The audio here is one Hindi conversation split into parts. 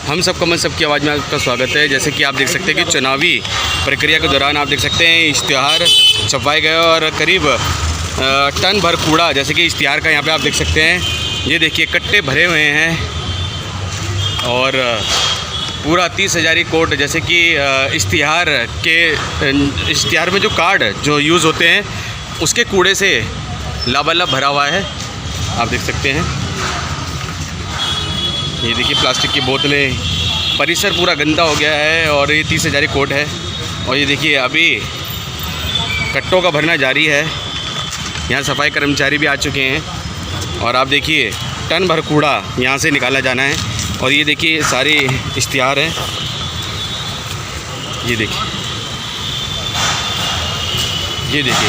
हम सब कमल सबकी आवाज़ में आपका स्वागत है। जैसे कि आप देख सकते हैं कि चुनावी प्रक्रिया के दौरान आप देख सकते हैं इश्तिहार छपवाए गए और करीब टन भर कूड़ा, जैसे कि इश्तिहार का यहाँ पे आप देख सकते हैं, ये देखिए कट्टे भरे हुए हैं और पूरा 30,000 कोट, जैसे कि इश्तिहार में जो कार्ड जो यूज़ होते हैं उसके कूड़े से लाबालब भरा हुआ है। आप देख सकते हैं, ये देखिए प्लास्टिक की बोतलें, परिसर पूरा गंदा हो गया है और ये 30,000 कोट है। और ये देखिए अभी कट्टों का भरना जारी है। यहाँ सफाई कर्मचारी भी आ चुके हैं और आप देखिए टन भर कूड़ा यहाँ से निकाला जाना है। और ये देखिए सारे इश्तिहार हैं, ये देखिए, ये देखिए,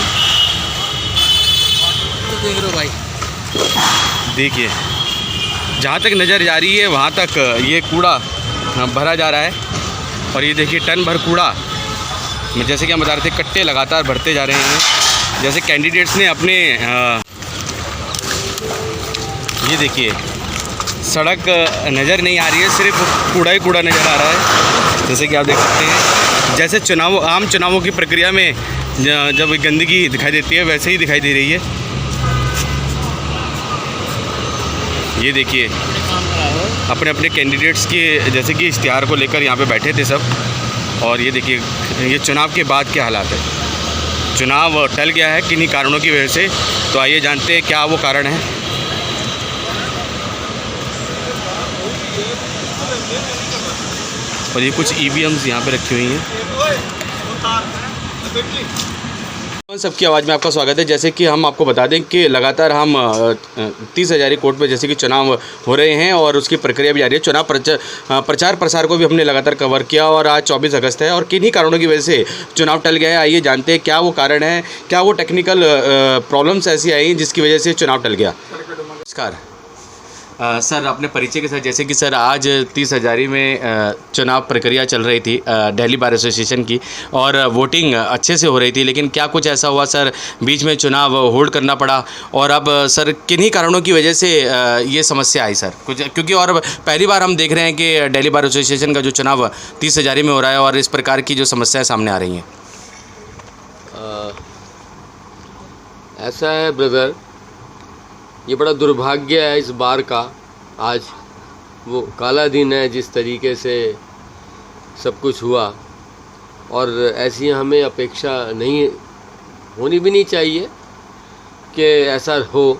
देख लो भाई, देखिए जहाँ तक नज़र जा रही है वहाँ तक ये कूड़ा भरा जा रहा है। और ये देखिए टन भर कूड़ा, जैसे कि हम बता रहे थे, कट्टे लगातार भरते जा रहे हैं। जैसे कैंडिडेट्स ने अपने ये देखिए सड़क नज़र नहीं आ रही है, सिर्फ कूड़ा ही कूड़ा नज़र आ रहा है। जैसे कि आप देख सकते हैं, जैसे आम चुनावों की प्रक्रिया में जब गंदगी दिखाई देती है वैसे ही दिखाई दे रही है। ये देखिए अपने अपने कैंडिडेट्स के जैसे कि इश्तिहार को लेकर यहाँ पे बैठे थे सब। और ये देखिए ये चुनाव के बाद क्या हालात है। चुनाव टल गया है किन्हीं कारणों की वजह से, तो आइए जानते हैं क्या वो कारण है। और ये कुछ EVMs यहाँ पे रखी हुई हैं। सबकी आवाज़ में आपका स्वागत है। जैसे कि हम आपको बता दें कि लगातार हम 30,000 कोट पे जैसे कि चुनाव हो रहे हैं और उसकी प्रक्रिया भी जारी है। चुनाव प्रचार प्रसार को भी हमने लगातार कवर किया और आज 24 अगस्त है और किन्हीं कारणों की वजह से चुनाव टल गया है। आइए जानते हैं क्या वो कारण है, क्या वो टेक्निकल प्रॉब्लम्स ऐसी आई जिसकी वजह से चुनाव टल गया। नमस्कार सर, अपने परिचय के साथ। जैसे कि सर आज 30,000 में चुनाव प्रक्रिया चल रही थी दिल्ली बार एसोसिएशन की और वोटिंग अच्छे से हो रही थी, लेकिन क्या कुछ ऐसा हुआ सर बीच में चुनाव होल्ड करना पड़ा? और अब सर किन्हीं कारणों की वजह से ये समस्या आई सर कुछ, क्योंकि और पहली बार हम देख रहे हैं कि दिल्ली बार एसोसिएशन का जो चुनाव 30,000 में हो रहा है और इस प्रकार की जो समस्याएँ सामने आ रही हैं। ऐसा है ब्रदर, ये बड़ा दुर्भाग्य है इस बार का। आज वो काला दिन है जिस तरीके से सब कुछ हुआ, और ऐसी हमें अपेक्षा नहीं होनी भी नहीं चाहिए कि ऐसा हो।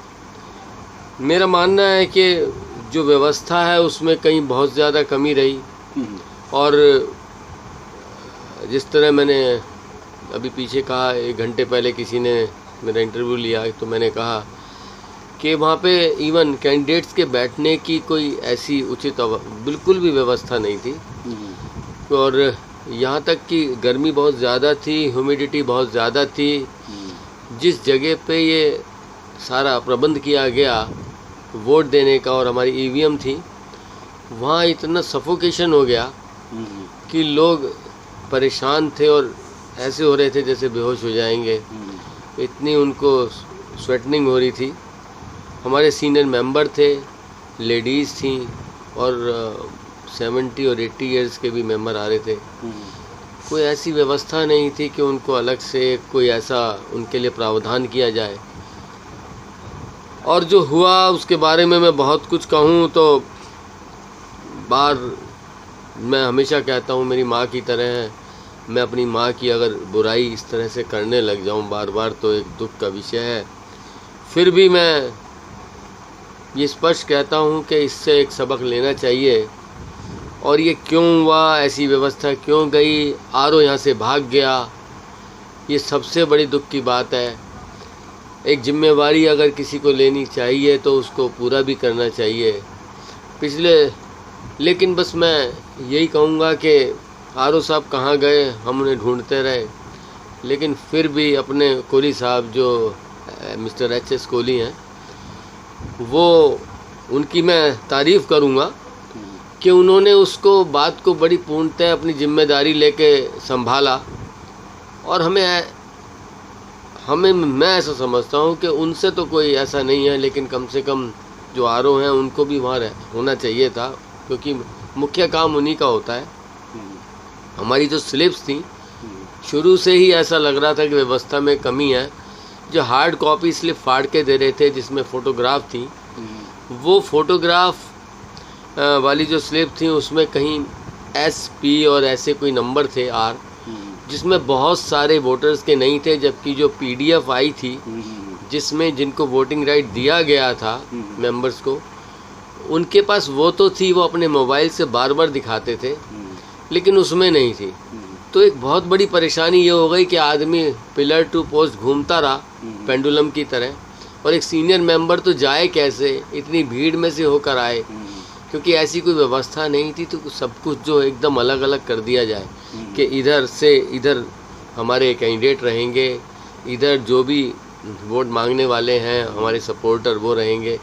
मेरा मानना है कि जो व्यवस्था है उसमें कहीं बहुत ज़्यादा कमी रही। और जिस तरह मैंने अभी पीछे कहा, 1 घंटे पहले किसी ने मेरा इंटरव्यू लिया तो मैंने कहा कि वहाँ पे इवन कैंडिडेट्स के बैठने की कोई ऐसी उचित बिल्कुल भी व्यवस्था नहीं थी। और यहाँ तक कि गर्मी बहुत ज़्यादा थी, ह्यूमिडिटी बहुत ज़्यादा थी। जिस जगह पे ये सारा प्रबंध किया गया वोट देने का और हमारी EVM थी, वहाँ इतना सफोकेशन हो गया कि लोग परेशान थे और ऐसे हो रहे थे जैसे बेहोश हो जाएंगे। इतनी उनको स्वेटनिंग हो रही थी। हमारे सीनियर मेंबर थे, लेडीज़ थी और 70 और 80 इयर्स के भी मेंबर आ रहे थे। कोई ऐसी व्यवस्था नहीं थी कि उनको अलग से कोई ऐसा उनके लिए प्रावधान किया जाए। और जो हुआ उसके बारे में मैं बहुत कुछ कहूँ तो मैं हमेशा कहता हूँ मेरी माँ की तरह है। मैं अपनी माँ की अगर बुराई इस तरह से करने लग जाऊँ बार बार तो एक दुख का विषय है। फिर भी मैं ये स्पष्ट कहता हूँ कि इससे एक सबक लेना चाहिए। और ये क्यों हुआ, ऐसी व्यवस्था क्यों गई, RO यहाँ से भाग गया, ये सबसे बड़ी दुख की बात है। एक जिम्मेवारी अगर किसी को लेनी चाहिए तो उसको पूरा भी करना चाहिए। लेकिन बस मैं यही कहूँगा कि RO साहब कहाँ गए, हम उन्हें ढूंढते रहे, लेकिन फिर भी अपने कोहली साहब जो मिस्टर HS कोहली हैं, वो उनकी मैं तारीफ़ करूँगा कि उन्होंने उसको बात को बड़ी पूर्णतः अपनी जिम्मेदारी लेके संभाला। और मैं ऐसा समझता हूँ कि उनसे तो कोई ऐसा नहीं है, लेकिन कम से कम जो RO हैं उनको भी वहाँ होना चाहिए था, क्योंकि मुख्य काम उन्हीं का होता है। हमारी जो स्लिप्स थी शुरू से ही ऐसा लग रहा था कि व्यवस्था में कमी है। जो हार्ड कॉपी स्लिप फाड़ के दे रहे थे जिसमें फ़ोटोग्राफ थी, वो फ़ोटोग्राफ वाली जो स्लिप थी उसमें कहीं SP और ऐसे कोई नंबर थे R, जिसमें बहुत सारे वोटर्स के नहीं थे, जबकि जो PDF आई थी जिसमें जिनको वोटिंग राइट दिया गया था मेंबर्स को, उनके पास वो तो थी, वो अपने मोबाइल से बार बार दिखाते थे, लेकिन उसमें नहीं थी। तो एक बहुत बड़ी परेशानी ये हो गई कि आदमी पिलर टू पोस्ट घूमता रहा पेंडुलम की तरह, और एक सीनियर मेंबर तो जाए कैसे, इतनी भीड़ में से होकर आए, क्योंकि ऐसी कोई व्यवस्था नहीं थी। तो सब कुछ जो एकदम अलग अलग कर दिया जाए कि इधर से इधर हमारे कैंडिडेट रहेंगे, इधर जो भी वोट मांगने वाले हैं हमारे सपोर्टर वो रहेंगे,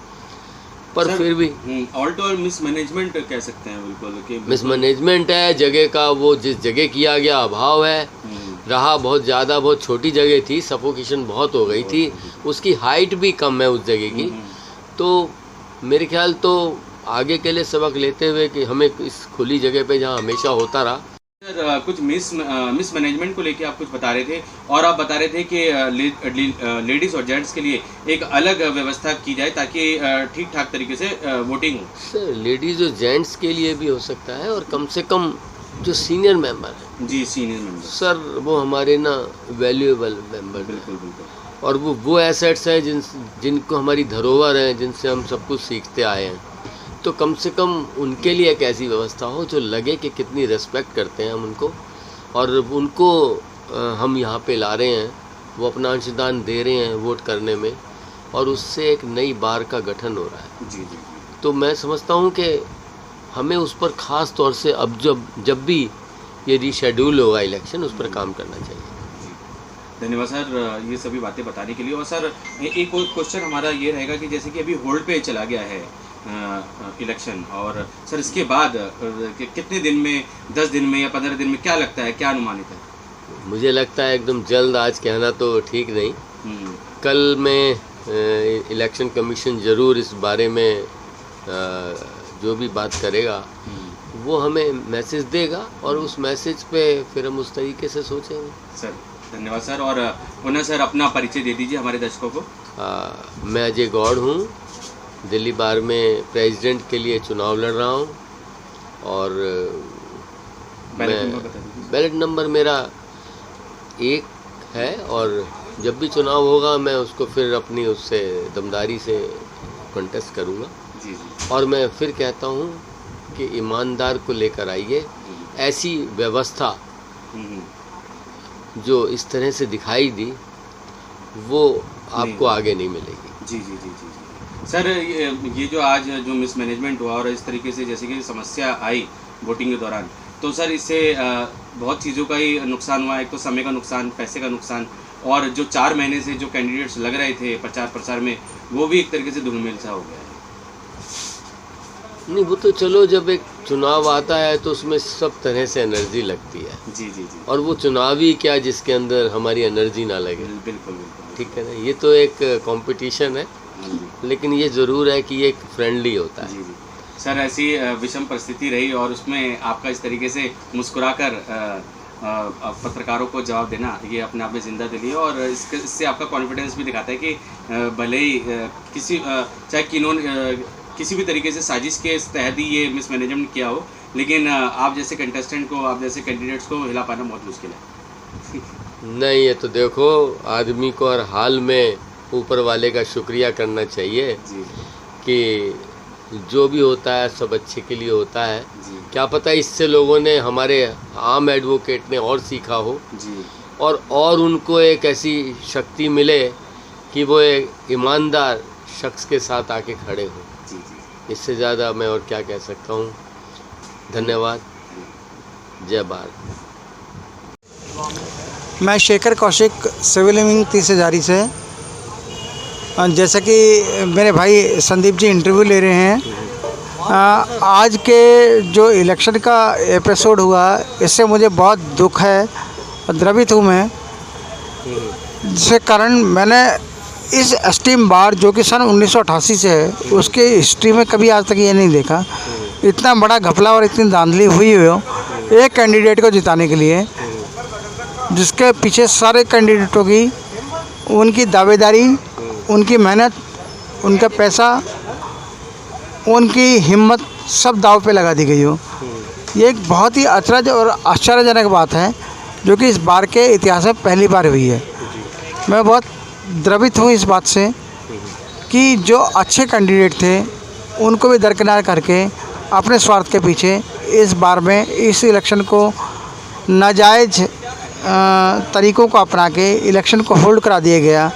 पर सर, फिर भी ऑल टू ऑल मिसमैनेजमेंट कह सकते हैं बिल्कुल कि मिसमैनेजमेंट है जगह का। वो जिस जगह किया गया अभाव है, रहा बहुत ज़्यादा, बहुत छोटी जगह थी, सफोकेशन बहुत हो गई थी, उसकी हाइट भी कम है उस जगह की। तो मेरे ख्याल तो आगे के लिए सबक लेते हुए कि हमें इस खुली जगह पे जहाँ हमेशा होता रहा। सर, कुछ मिसमैनेजमेंट को लेके आप कुछ बता रहे थे, और आप बता रहे थे कि लेडीज़ और जेंट्स के लिए एक अलग व्यवस्था की जाए ताकि ठीक ठाक तरीके से वोटिंग हो। सर, लेडीज़ और जेंट्स के लिए भी हो सकता है, और कम से कम जो सीनियर मेंबर है जी, सीनियर मेंबर सर, वो हमारे ना वैल्यूएबल मेंबर हैं, बिल्कुल बिल्कुल, और वो एसेट्स हैं जिनको हमारी धरोहर हैं, जिनसे हम सब कुछ सीखते आए हैं। तो कम से कम उनके लिए एक ऐसी व्यवस्था हो जो लगे कि कितनी रिस्पेक्ट करते हैं हम उनको, और उनको हम यहाँ पे ला रहे हैं, वो अपना अंशदान दे रहे हैं वोट करने में, और उससे एक नई बार का गठन हो रहा है। जी जी। तो मैं समझता हूँ कि हमें उस पर ख़ास तौर से अब जब भी ये रीशेड्यूल होगा इलेक्शन, उस पर काम करना चाहिए। धन्यवाद सर ये सभी बातें बताने के लिए। और सर एक और क्वेश्चन हमारा ये रहेगा कि जैसे कि अभी होल्ड पे चला गया है इलेक्शन, और सर इसके बाद कितने दिन में, 10 दिन में या 15 दिन में, क्या लगता है, क्या अनुमानित है? मुझे लगता है एकदम जल्द, आज कहना तो ठीक नहीं। कल में इलेक्शन कमीशन ज़रूर इस बारे में जो भी बात करेगा वो हमें मैसेज देगा, और उस मैसेज पे फिर हम उस तरीके से सोचेंगे। सर धन्यवाद सर, और पुनः सर अपना परिचय दे दीजिए हमारे दर्शकों को। मैं अजय गौड़ हूँ, दिल्ली बार में प्रेसिडेंट के लिए चुनाव लड़ रहा हूँ, और बैलेट नंबर मेरा 1 है, और जब भी चुनाव होगा मैं उसको फिर अपनी उससे दमदारी से कंटेस्ट करूँगा। जी जी। और मैं फिर कहता हूँ कि ईमानदार को लेकर आइए। ऐसी व्यवस्था जो इस तरह से दिखाई दी वो आपको आगे नहीं मिलेगी। जी जी जी जी जी। सर ये जो आज जो मिसमैनेजमेंट हुआ और इस तरीके से जैसे कि समस्या आई वोटिंग के दौरान, तो सर इससे बहुत चीज़ों का ही नुकसान हुआ। एक तो समय का नुकसान, पैसे का नुकसान, और जो 4 महीने से जो कैंडिडेट्स लग रहे थे प्रचार प्रसार में, वो भी एक तरीके से धूमिल सा हो गया है। नहीं, वो तो चलो, जब एक चुनाव आता है तो उसमें सब तरह से एनर्जी लगती है। जी जी जी। और वो चुनावी क्या जिसके अंदर हमारी एनर्जी ना लगे। बिल्कुल बिल्कुल, ठीक है ना, ये तो एक कंपटीशन है, लेकिन ये ज़रूर है कि ये एक फ्रेंडली होता है। जी जी। सर ऐसी विषम परिस्थिति रही, और उसमें आपका इस तरीके से मुस्कुराकर पत्रकारों को जवाब देना, ये अपने आप में जिंदा दिली है, और इससे आपका कॉन्फिडेंस भी दिखाता है कि भले ही चाहे किसी भी तरीके से साजिश के तहत ही ये मिसमैनेजमेंट किया हो, लेकिन आप जैसे कंटेस्टेंट को, आप जैसे कैंडिडेट्स को हिला पाना बहुत मुश्किल है। नहीं, ये तो देखो, आदमी को हर हाल में ऊपर वाले का शुक्रिया करना चाहिए जी कि जो भी होता है सब अच्छे के लिए होता है। जी क्या पता इससे लोगों ने, हमारे आम एडवोकेट ने और सीखा हो, जी, और उनको एक ऐसी शक्ति मिले कि वो एक ईमानदार शख्स के साथ आके खड़े हों। जी जी। इससे ज़्यादा मैं और क्या कह सकता हूँ। धन्यवाद। जय भारत। मैं शेखर कौशिक, सिविल इंजीनियरिंग 30 हज़ारी से। जैसा कि मेरे भाई संदीप जी इंटरव्यू ले रहे हैं, आज के जो इलेक्शन का एपिसोड हुआ, इससे मुझे बहुत दुख है, द्रवित हूँ मैं। जिसके कारण मैंने इस एसटीएम बार, जो कि सन 1988 से है, उसके हिस्ट्री में कभी आज तक ये नहीं देखा। इतना बड़ा घपला और इतनी धांधली हुई हो एक कैंडिडेट को जिताने के लिए, जिसके पीछे सारे कैंडिडेटों की उनकी दावेदारी, उनकी मेहनत, उनका पैसा, उनकी हिम्मत सब दाव पे लगा दी गई हो। ये एक बहुत ही अचरज और आश्चर्यजनक बात है जो कि इस बार के इतिहास में पहली बार हुई है। मैं बहुत द्रवित हूँ इस बात से कि जो अच्छे कैंडिडेट थे उनको भी दरकिनार करके अपने स्वार्थ के पीछे इस बार में इस इलेक्शन को नाजायज़ तरीक़ों को अपना के इलेक्शन को होल्ड करा दिया गया।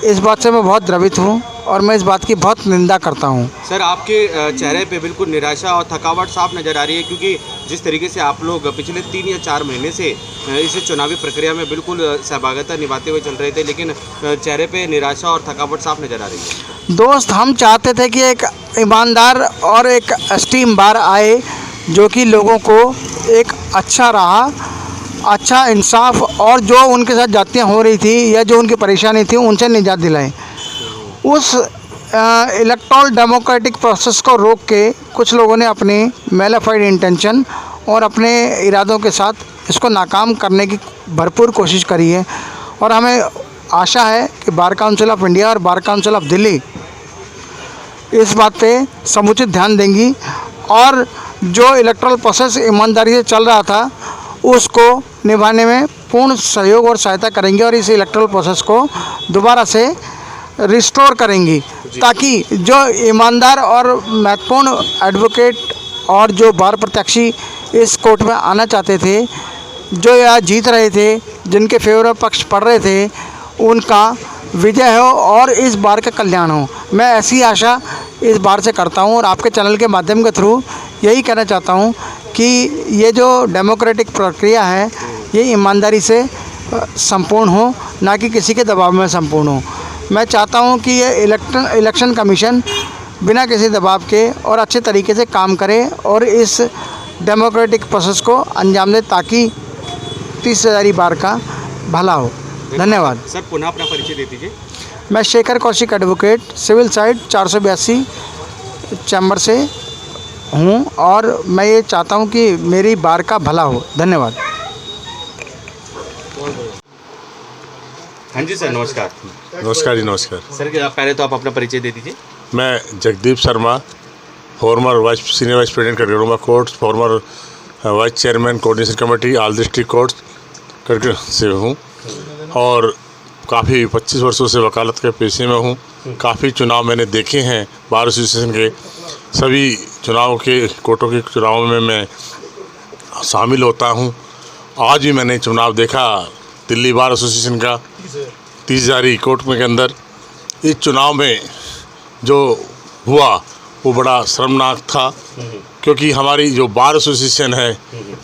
इस बात से मैं बहुत द्रवित हूँ और मैं इस बात की बहुत निंदा करता हूँ। सर, आपके चेहरे पे बिल्कुल निराशा और थकावट साफ नज़र आ रही है, क्योंकि जिस तरीके से आप लोग पिछले 3 या 4 महीने से इस चुनावी प्रक्रिया में बिल्कुल सहभागिता निभाते हुए चल रहे थे, लेकिन चेहरे पे निराशा और थकावट साफ नज़र आ रही है। दोस्त, हम चाहते थे कि एक ईमानदार और एक स्टीम बार आए जो कि लोगों को एक अच्छा रहा, अच्छा इंसाफ और जो उनके साथ जातियाँ हो रही थी या जो उनकी परेशानी थी उनसे निजात दिलाएं। उस इलेक्टोरल डेमोक्रेटिक प्रोसेस को रोक के कुछ लोगों ने अपनी मैलिफाइड इंटेंशन और अपने इरादों के साथ इसको नाकाम करने की भरपूर कोशिश करी है। और हमें आशा है कि बार काउंसिल ऑफ इंडिया और बार काउंसिल ऑफ दिल्ली इस बात पे समुचित ध्यान देंगी और जो इलेक्टोरल प्रोसेस ईमानदारी से चल रहा था उसको निभाने में पूर्ण सहयोग और सहायता करेंगे और इस इलेक्टोरल प्रोसेस को दोबारा से रिस्टोर करेंगी, ताकि जो ईमानदार और महत्वपूर्ण एडवोकेट और जो बार प्रत्याशी इस कोर्ट में आना चाहते थे, जो यहाँ जीत रहे थे, जिनके फेवर में पक्ष पड़ रहे थे, उनका विजय हो और इस बार का कल्याण हो। मैं ऐसी आशा इस बार से करता हूँ और आपके चैनल के माध्यम के थ्रू यही कहना चाहता हूँ कि ये जो डेमोक्रेटिक प्रक्रिया है ये ईमानदारी से संपूर्ण हो, ना कि किसी के दबाव में संपूर्ण हो। मैं चाहता हूं कि ये इलेक्शन कमीशन बिना किसी दबाव के और अच्छे तरीके से काम करे और इस डेमोक्रेटिक प्रोसेस को अंजाम दे, ताकि 30,000 बार का भला हो। धन्यवाद। सर, पुनः अपना परिचय दे दीजिए। मैं Shekhar Kaushik advocate, civil side 482 chamber से हूं और मैं ये चाहता हूं कि मेरी बार का भला हो। धन्यवाद। हाँ जी सर, नमस्कार। नमस्कार जी, नमस्कार सर, पहले तो आप अपना परिचय दे दीजिए। मैं Jagdeep Sharma, former senior vice president कटगड़ुमा court, former vice chairman coordination committee all district court कटगड़ से हूँ और काफ़ी 25 वर्षों से वकालत के पेशे में हूँ। काफ़ी चुनाव मैंने देखे हैं बार एसोसिएशन के, सभी चुनाव के कोर्टों के चुनावों में मैं शामिल होता हूँ। आज भी मैंने चुनाव देखा दिल्ली बार एसोसिएशन का 30,000 कोर्ट में के अंदर। इस चुनाव में जो हुआ वो बड़ा शर्मनाक था, क्योंकि हमारी जो बार एसोसिएशन है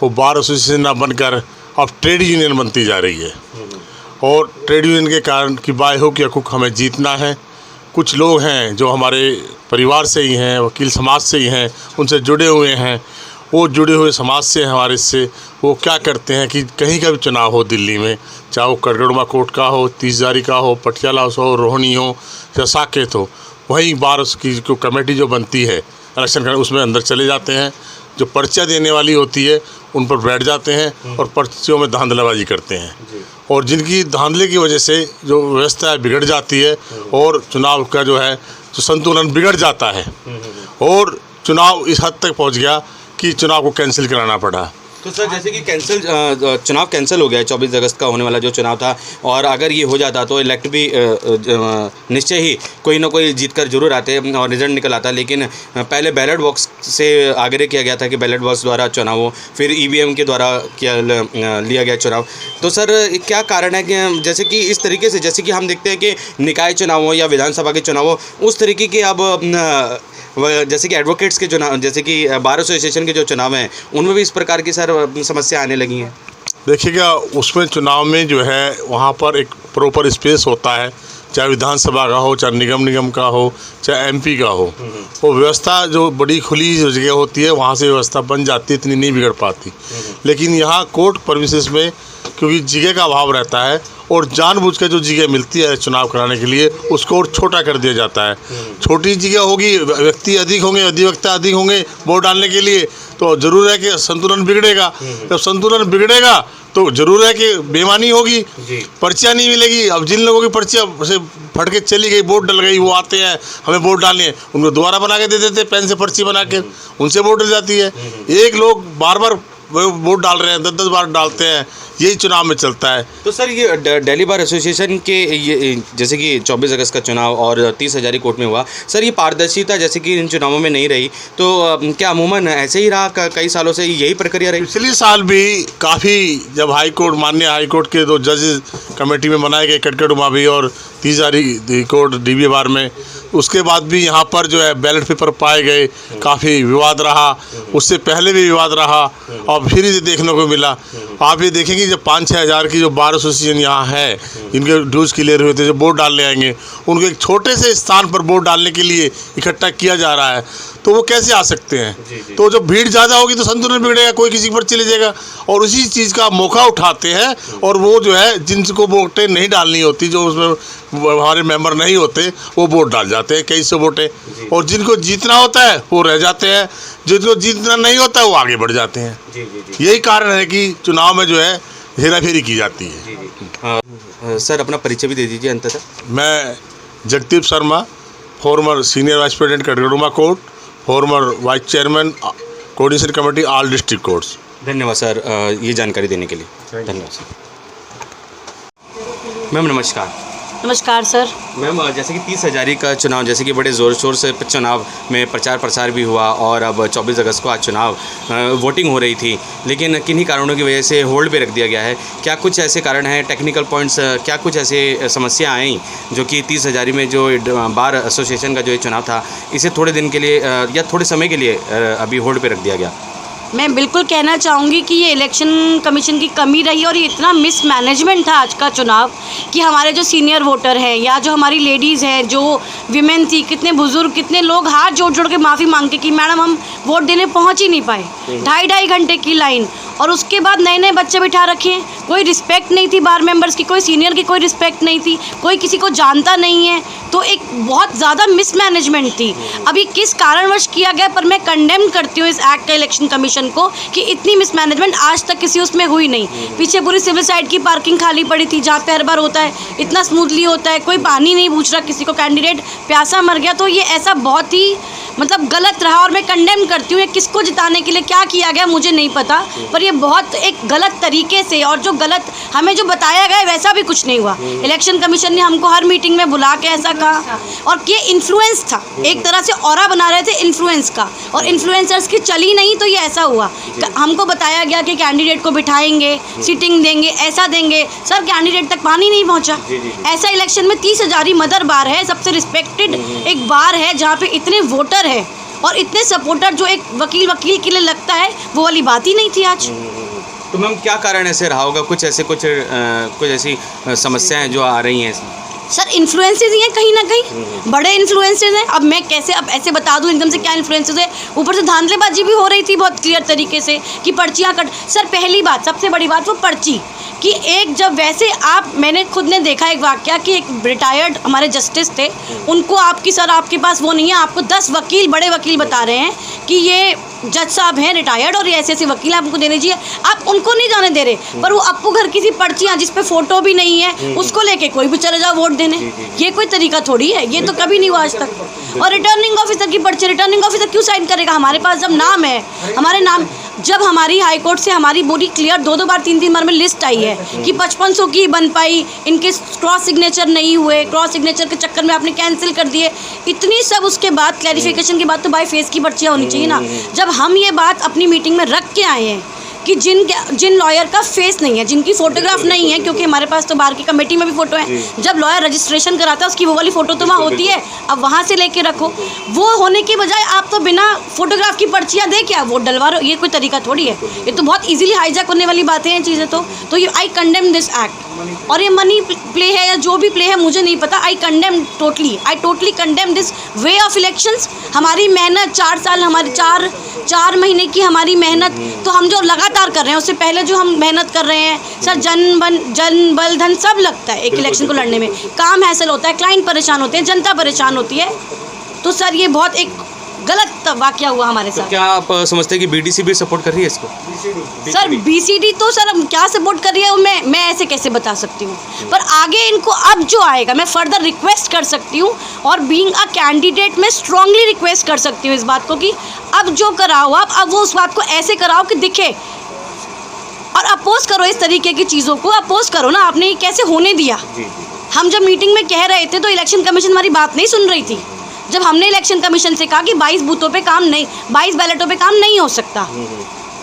वो बार एसोसिएशन ना बनकर अब ट्रेड यूनियन बनती जा रही है और ट्रेड यूनियन के कारण कि बाय हो कि हकूक़ हमें जीतना है। कुछ लोग हैं जो हमारे परिवार से ही हैं, वकील समाज से ही हैं, उनसे जुड़े हुए हैं। वो जुड़े हुए समाज से हमारे से वो क्या करते हैं कि कहीं का भी चुनाव हो दिल्ली में, चाहे वो कटगड़ुमा कोर्ट का हो, 30,000 का हो, पटियाला हो, रोहिणी हो या साकेत हो, वहीं बार की जो कमेटी जो बनती है इलेक्शन का, उसमें अंदर चले जाते हैं। जो पर्चियाँ देने वाली होती है उन पर बैठ जाते हैं और पर्चियों में धांधलाबाजी करते हैं और जिनकी धांधले की वजह से जो व्यवस्था है बिगड़ जाती है और चुनाव का जो है जो संतुलन बिगड़ जाता है और चुनाव इस हद तक पहुंच गया कि चुनाव को कैंसिल कराना पड़ा। तो सर, जैसे कि चुनाव कैंसिल हो गया है, 24 अगस्त का होने वाला जो चुनाव था, और अगर ये हो जाता तो इलेक्ट भी निश्चय ही कोई ना कोई जीत कर जरूर आते और रिजल्ट निकल आता, लेकिन पहले बैलेट बॉक्स से आग्रह किया गया था कि बैलेट बॉक्स द्वारा चुनाव हो, फिर ईवीएम के द्वारा लिया गया चुनाव। तो सर, क्या कारण है कि जैसे कि इस तरीके से, जैसे कि हम देखते हैं कि निकाय चुनाव हो या विधानसभा के चुनाव हो, उस तरीके के अब जैसे कि एडवोकेट्स के चुनाव, जैसे कि बार एसोसिएशन के जो चुनाव हैं, उनमें भी इस प्रकार की सर समस्या आने लगी हैं? देखिएगा, उसमें चुनाव में जो है वहाँ पर एक प्रॉपर स्पेस होता है चाहे विधानसभा का हो, चाहे निगम का हो, चाहे एमपी का हो, वो व्यवस्था जो बड़ी खुली जो जगह होती है वहाँ से व्यवस्था बन जाती है, इतनी नहीं बिगड़ पाती। लेकिन यहाँ कोर्ट परमिसेस में क्योंकि जगह का अभाव रहता है और जानबूझ कर जो जगह मिलती है चुनाव कराने के लिए उसको और छोटा कर दिया जाता है। छोटी जगह होगी, व्यक्ति अधिक होंगे, अधिवक्ता अधिक होंगे वोट डालने के लिए, तो ज़रूर है कि संतुलन बिगड़ेगा। जब संतुलन बिगड़ेगा तो ज़रूर है कि बेईमानी होगी, पर्चियाँ नहीं मिलेगी। अब जिन लोगों की पर्चियाँ से फट के चली गई, वोट डल गई, वो आते हैं हमें वोट डालनी है, उनको दोबारा बना के दे देते हैं, पेन से पर्ची बना के, उनसे वोट डल जाती है। एक लोग बार बार वोट डाल रहे हैं, 10-10 बार डालते हैं, यही चुनाव में चलता है। तो सर ये दिल्ली बार एसोसिएशन के ये जैसे कि 24 अगस्त का चुनाव और 30 हज़ारी कोर्ट में हुआ, सर ये पारदर्शिता जैसे कि इन चुनावों में नहीं रही, तो क्या अमूमन ऐसे ही रहा कई सालों से यही प्रक्रिया रही? पिछले साल भी काफ़ी जब माननीय हाई कोर्ट के 2 जजेस कमेटी में बनाए गए, कटकट मावी और 30 हज़ारी कोर्ट डीबी बार में, उसके बाद भी यहाँ पर जो है बैलेट पेपर पाए गए, काफ़ी विवाद रहा, उससे पहले भी विवाद रहा और फिर ये देखने को मिला। आप ये देखेंगे जब 5-6 हज़ार की जो बार एसोसिएशन यहाँ है, इनके ड्यूज़ क्लियर हुए थे, जो वोट डालने आएंगे उनको एक छोटे से स्थान पर वोट डालने के लिए इकट्ठा किया जा रहा है, तो वो कैसे आ सकते हैं? तो जब भीड़ ज़्यादा होगी तो संतुलन बिगड़ेगा, कोई किसी पर चले जाएगा और उसी चीज़ का मौका उठाते हैं और वो जो है जिनको वोटें नहीं डालनी होती, जो उसमें हमारे मेंबर नहीं होते, वो वोट डाल जाते हैं, कई सौ वोटें, और जिनको जीतना होता है वो रह जाते हैं, जिनको जीतना नहीं होता है वो आगे बढ़ जाते हैं। यही कारण है कि चुनाव में जो है हेराफेरी की जाती है। सर अपना परिचय भी दे दीजिए अंततः। मैं Jagdeep Sharma, former senior vice president कटगड़ुमा court, former vice chairman coordination committee all district courts. धन्यवाद सर ये जानकारी देने के लिए। धन्यवाद सर। मैम नमस्कार। नमस्कार सर। मैम जैसे कि 30 हज़ारी का चुनाव जैसे कि बड़े ज़ोर शोर से चुनाव में प्रचार प्रसार भी हुआ और अब 24 अगस्त को आज चुनाव वोटिंग हो रही थी, लेकिन किन्हीं कारणों की वजह से होल्ड पे रख दिया गया है। क्या कुछ ऐसे कारण हैं, टेक्निकल पॉइंट्स, क्या कुछ ऐसे समस्या आई जो कि 30 हज़ारी में जो बार एसोसिएशन का जो ये चुनाव था इसे थोड़े दिन के लिए या थोड़े समय के लिए अभी होल्ड पे रख दिया गया? मैं बिल्कुल कहना चाहूँगी कि ये इलेक्शन कमीशन की कमी रही और ये इतना मिसमैनेजमेंट था आज का चुनाव कि हमारे जो सीनियर वोटर हैं या जो हमारी लेडीज़ हैं, जो विमेन थी, कितने बुज़ुर्ग, कितने लोग हाथ जोड़ जोड़ के माफ़ी मांग के कि मैडम हम वोट देने पहुँच ही नहीं पाए, 2.5 घंटे की लाइन, और उसके बाद नए नए बच्चे बिठा रखे, कोई रिस्पेक्ट नहीं थी बार मेंबर्स की, कोई सीनियर की कोई रिस्पेक्ट नहीं थी, कोई किसी को जानता नहीं है, तो एक बहुत ज़्यादा मिसमैनेजमेंट थी। अभी किस कारणवश किया गया पर मैं कंडेम करती हूँ इस एक्ट का इलेक्शन कमीशन को कि इतनी मिसमैनेजमेंट आज तक किसी उसमें हुई नहीं। पीछे पूरी सिविल साइड की पार्किंग खाली पड़ी थी जहाँ पे हर बार होता है, इतना स्मूथली होता है, कोई पानी नहीं पूछ रहा किसी को, कैंडिडेट प्यासा मर गया, तो ये ऐसा बहुत ही मतलब गलत रहा और मैं कंडेम करती हूँ। ये किसको जिताने के लिए क्या किया गया मुझे नहीं पता, पर ये बहुत एक गलत तरीके से, और जो गलत हमें जो बताया गया वैसा भी कुछ नहीं हुआ। इलेक्शन कमीशन ने हमको हर मीटिंग में बुला के ऐसा कहा और ये इन्फ्लुएंस था, एक तरह से ऑरा बना रहे थे इन्फ्लुएंस का, और इन्फ्लुएंसर्स की चली नहीं तो ये ऐसा हुआ। हमको बताया गया कि कैंडिडेट को बिठाएंगे, सीटिंग देंगे, ऐसा देंगे, सर कैंडिडेट तक पानी नहीं पहुँचा। ऐसा इलेक्शन में 30 हज़ारी मदर बार है, सबसे रिस्पेक्टेड एक बार है जहाँ पे इतने वोटर है और इतने सपोर्टर, जो एक वकील के लिए लगता है, वो वाली बात ही नहीं थी आज। तो मैम क्या कारण ऐसे रहा होगा? कुछ ऐसी समस्याएं जो आ रही हैं? सर इन्फ्लुएंसेस ही हैं कहीं ना कहीं, बड़े इन्फ्लुएंसेस हैं। अब मैं कैसे अब ऐसे बता दूं एकदम से क्या इन्फ्लुएंसेस है? ऊपर से धांधलेबाजी भी हो रही थी बहुत क्लियर तरीके से कि पर्चियाँ कट। सर पहली बात, सबसे बड़ी बात वो पर्ची कि एक जब वैसे मैंने खुद ने देखा एक वाकया कि एक रिटायर्ड हमारे जस्टिस थे, उनको आपके पास वो नहीं है, आपको 10 वकील, बड़े वकील बता रहे हैं कि ये जज साहब हैं रिटायर्ड और ये ऐसे वकील आप उनको देने चाहिए, आप उनको नहीं जाने दे रहे, पर वो अप्पू घर की सी पर्चियाँ जिस पे फ़ोटो भी नहीं है उसको लेके कोई भी चले जाओ वोट देने। ये कोई तरीका थोड़ी है, ये तो कभी नहीं हुआ आज तक। और रिटर्निंग ऑफिसर की पर्ची, रिटर्निंग ऑफिसर क्यों साइन करेगा? हमारे पास जब नाम है, हमारे नाम, जब हमारी हाई कोर्ट से हमारी पूरी क्लियर 2-2 बार 3-3 बार में लिस्ट आई है कि 5500 की बन पाई, इनके क्रॉस सिग्नेचर नहीं हुए, क्रॉस सिग्नेचर के चक्कर में आपने कैंसिल कर दिए, इतनी सब उसके बाद क्लैरिफिकेशन के बाद तो बाय फेस की पर्चियाँ होनी चाहिए ना। जब हम ये बात अपनी मीटिंग में रख के आए हैं कि जिन लॉयर का फेस नहीं है, जिनकी फ़ोटोग्राफ नहीं है, क्योंकि हमारे पास तो बार की कमेटी में भी फ़ोटो है, जब लॉयर रजिस्ट्रेशन कराता है उसकी वो वाली फ़ोटो तो वहाँ होती है, अब वहाँ से लेके रखो। वो होने के बजाय आप तो बिना फ़ोटोग्राफ की पर्चियाँ दे के आप वोट डलवा रहे हो, ये कोई तरीका थोड़ी है। ये तो बहुत ईजिली हाईजैक होने वाली बातें हैं चीज़ें। तो ये आई कंडेम दिस एक्ट। और ये मनी प्ले है या जो भी प्ले है मुझे नहीं पता, I totally condemn this way of elections. हमारी मेहनत 4 साल, हमारी 4 महीने की हमारी मेहनत, तो हम जो लगातार कर रहे हैं उससे पहले जो हम मेहनत कर रहे हैं सर, जन बल धन सब लगता है एक इलेक्शन को लड़ने में, काम हैसल होता है, क्लाइंट परेशान होते हैं, जनता परेशान होती है। तो सर ये बहुत एक गलत वाकया हुआ हमारे साथ। तो क्या आप समझते हैं कि बीडीसी भी सपोर्ट कर रही है इसको? सर बीसीडी तो सर क्या सपोर्ट कर रही है मैं ऐसे कैसे बता सकती हूँ, पर आगे इनको अब जो आएगा मैं फर्दर रिक्वेस्ट कर सकती हूँ, और बीइंग अ कैंडिडेट मैं स्ट्रांगली रिक्वेस्ट कर सकती हूँ इस बात को कि अब जो कराओ आप, अब वो उस बात को ऐसे कराओ कि दिखे, और अपोज करो इस तरीके की चीज़ों को, अपोज करो ना। आपने ये कैसे होने दिया? हम जब मीटिंग में कह रहे थे तो इलेक्शन कमीशन हमारी बात नहीं सुन रही थी। जब हमने इलेक्शन कमीशन से कहा कि 22 बूथों पे काम नहीं, 22 बैलेटों पे काम नहीं हो सकता,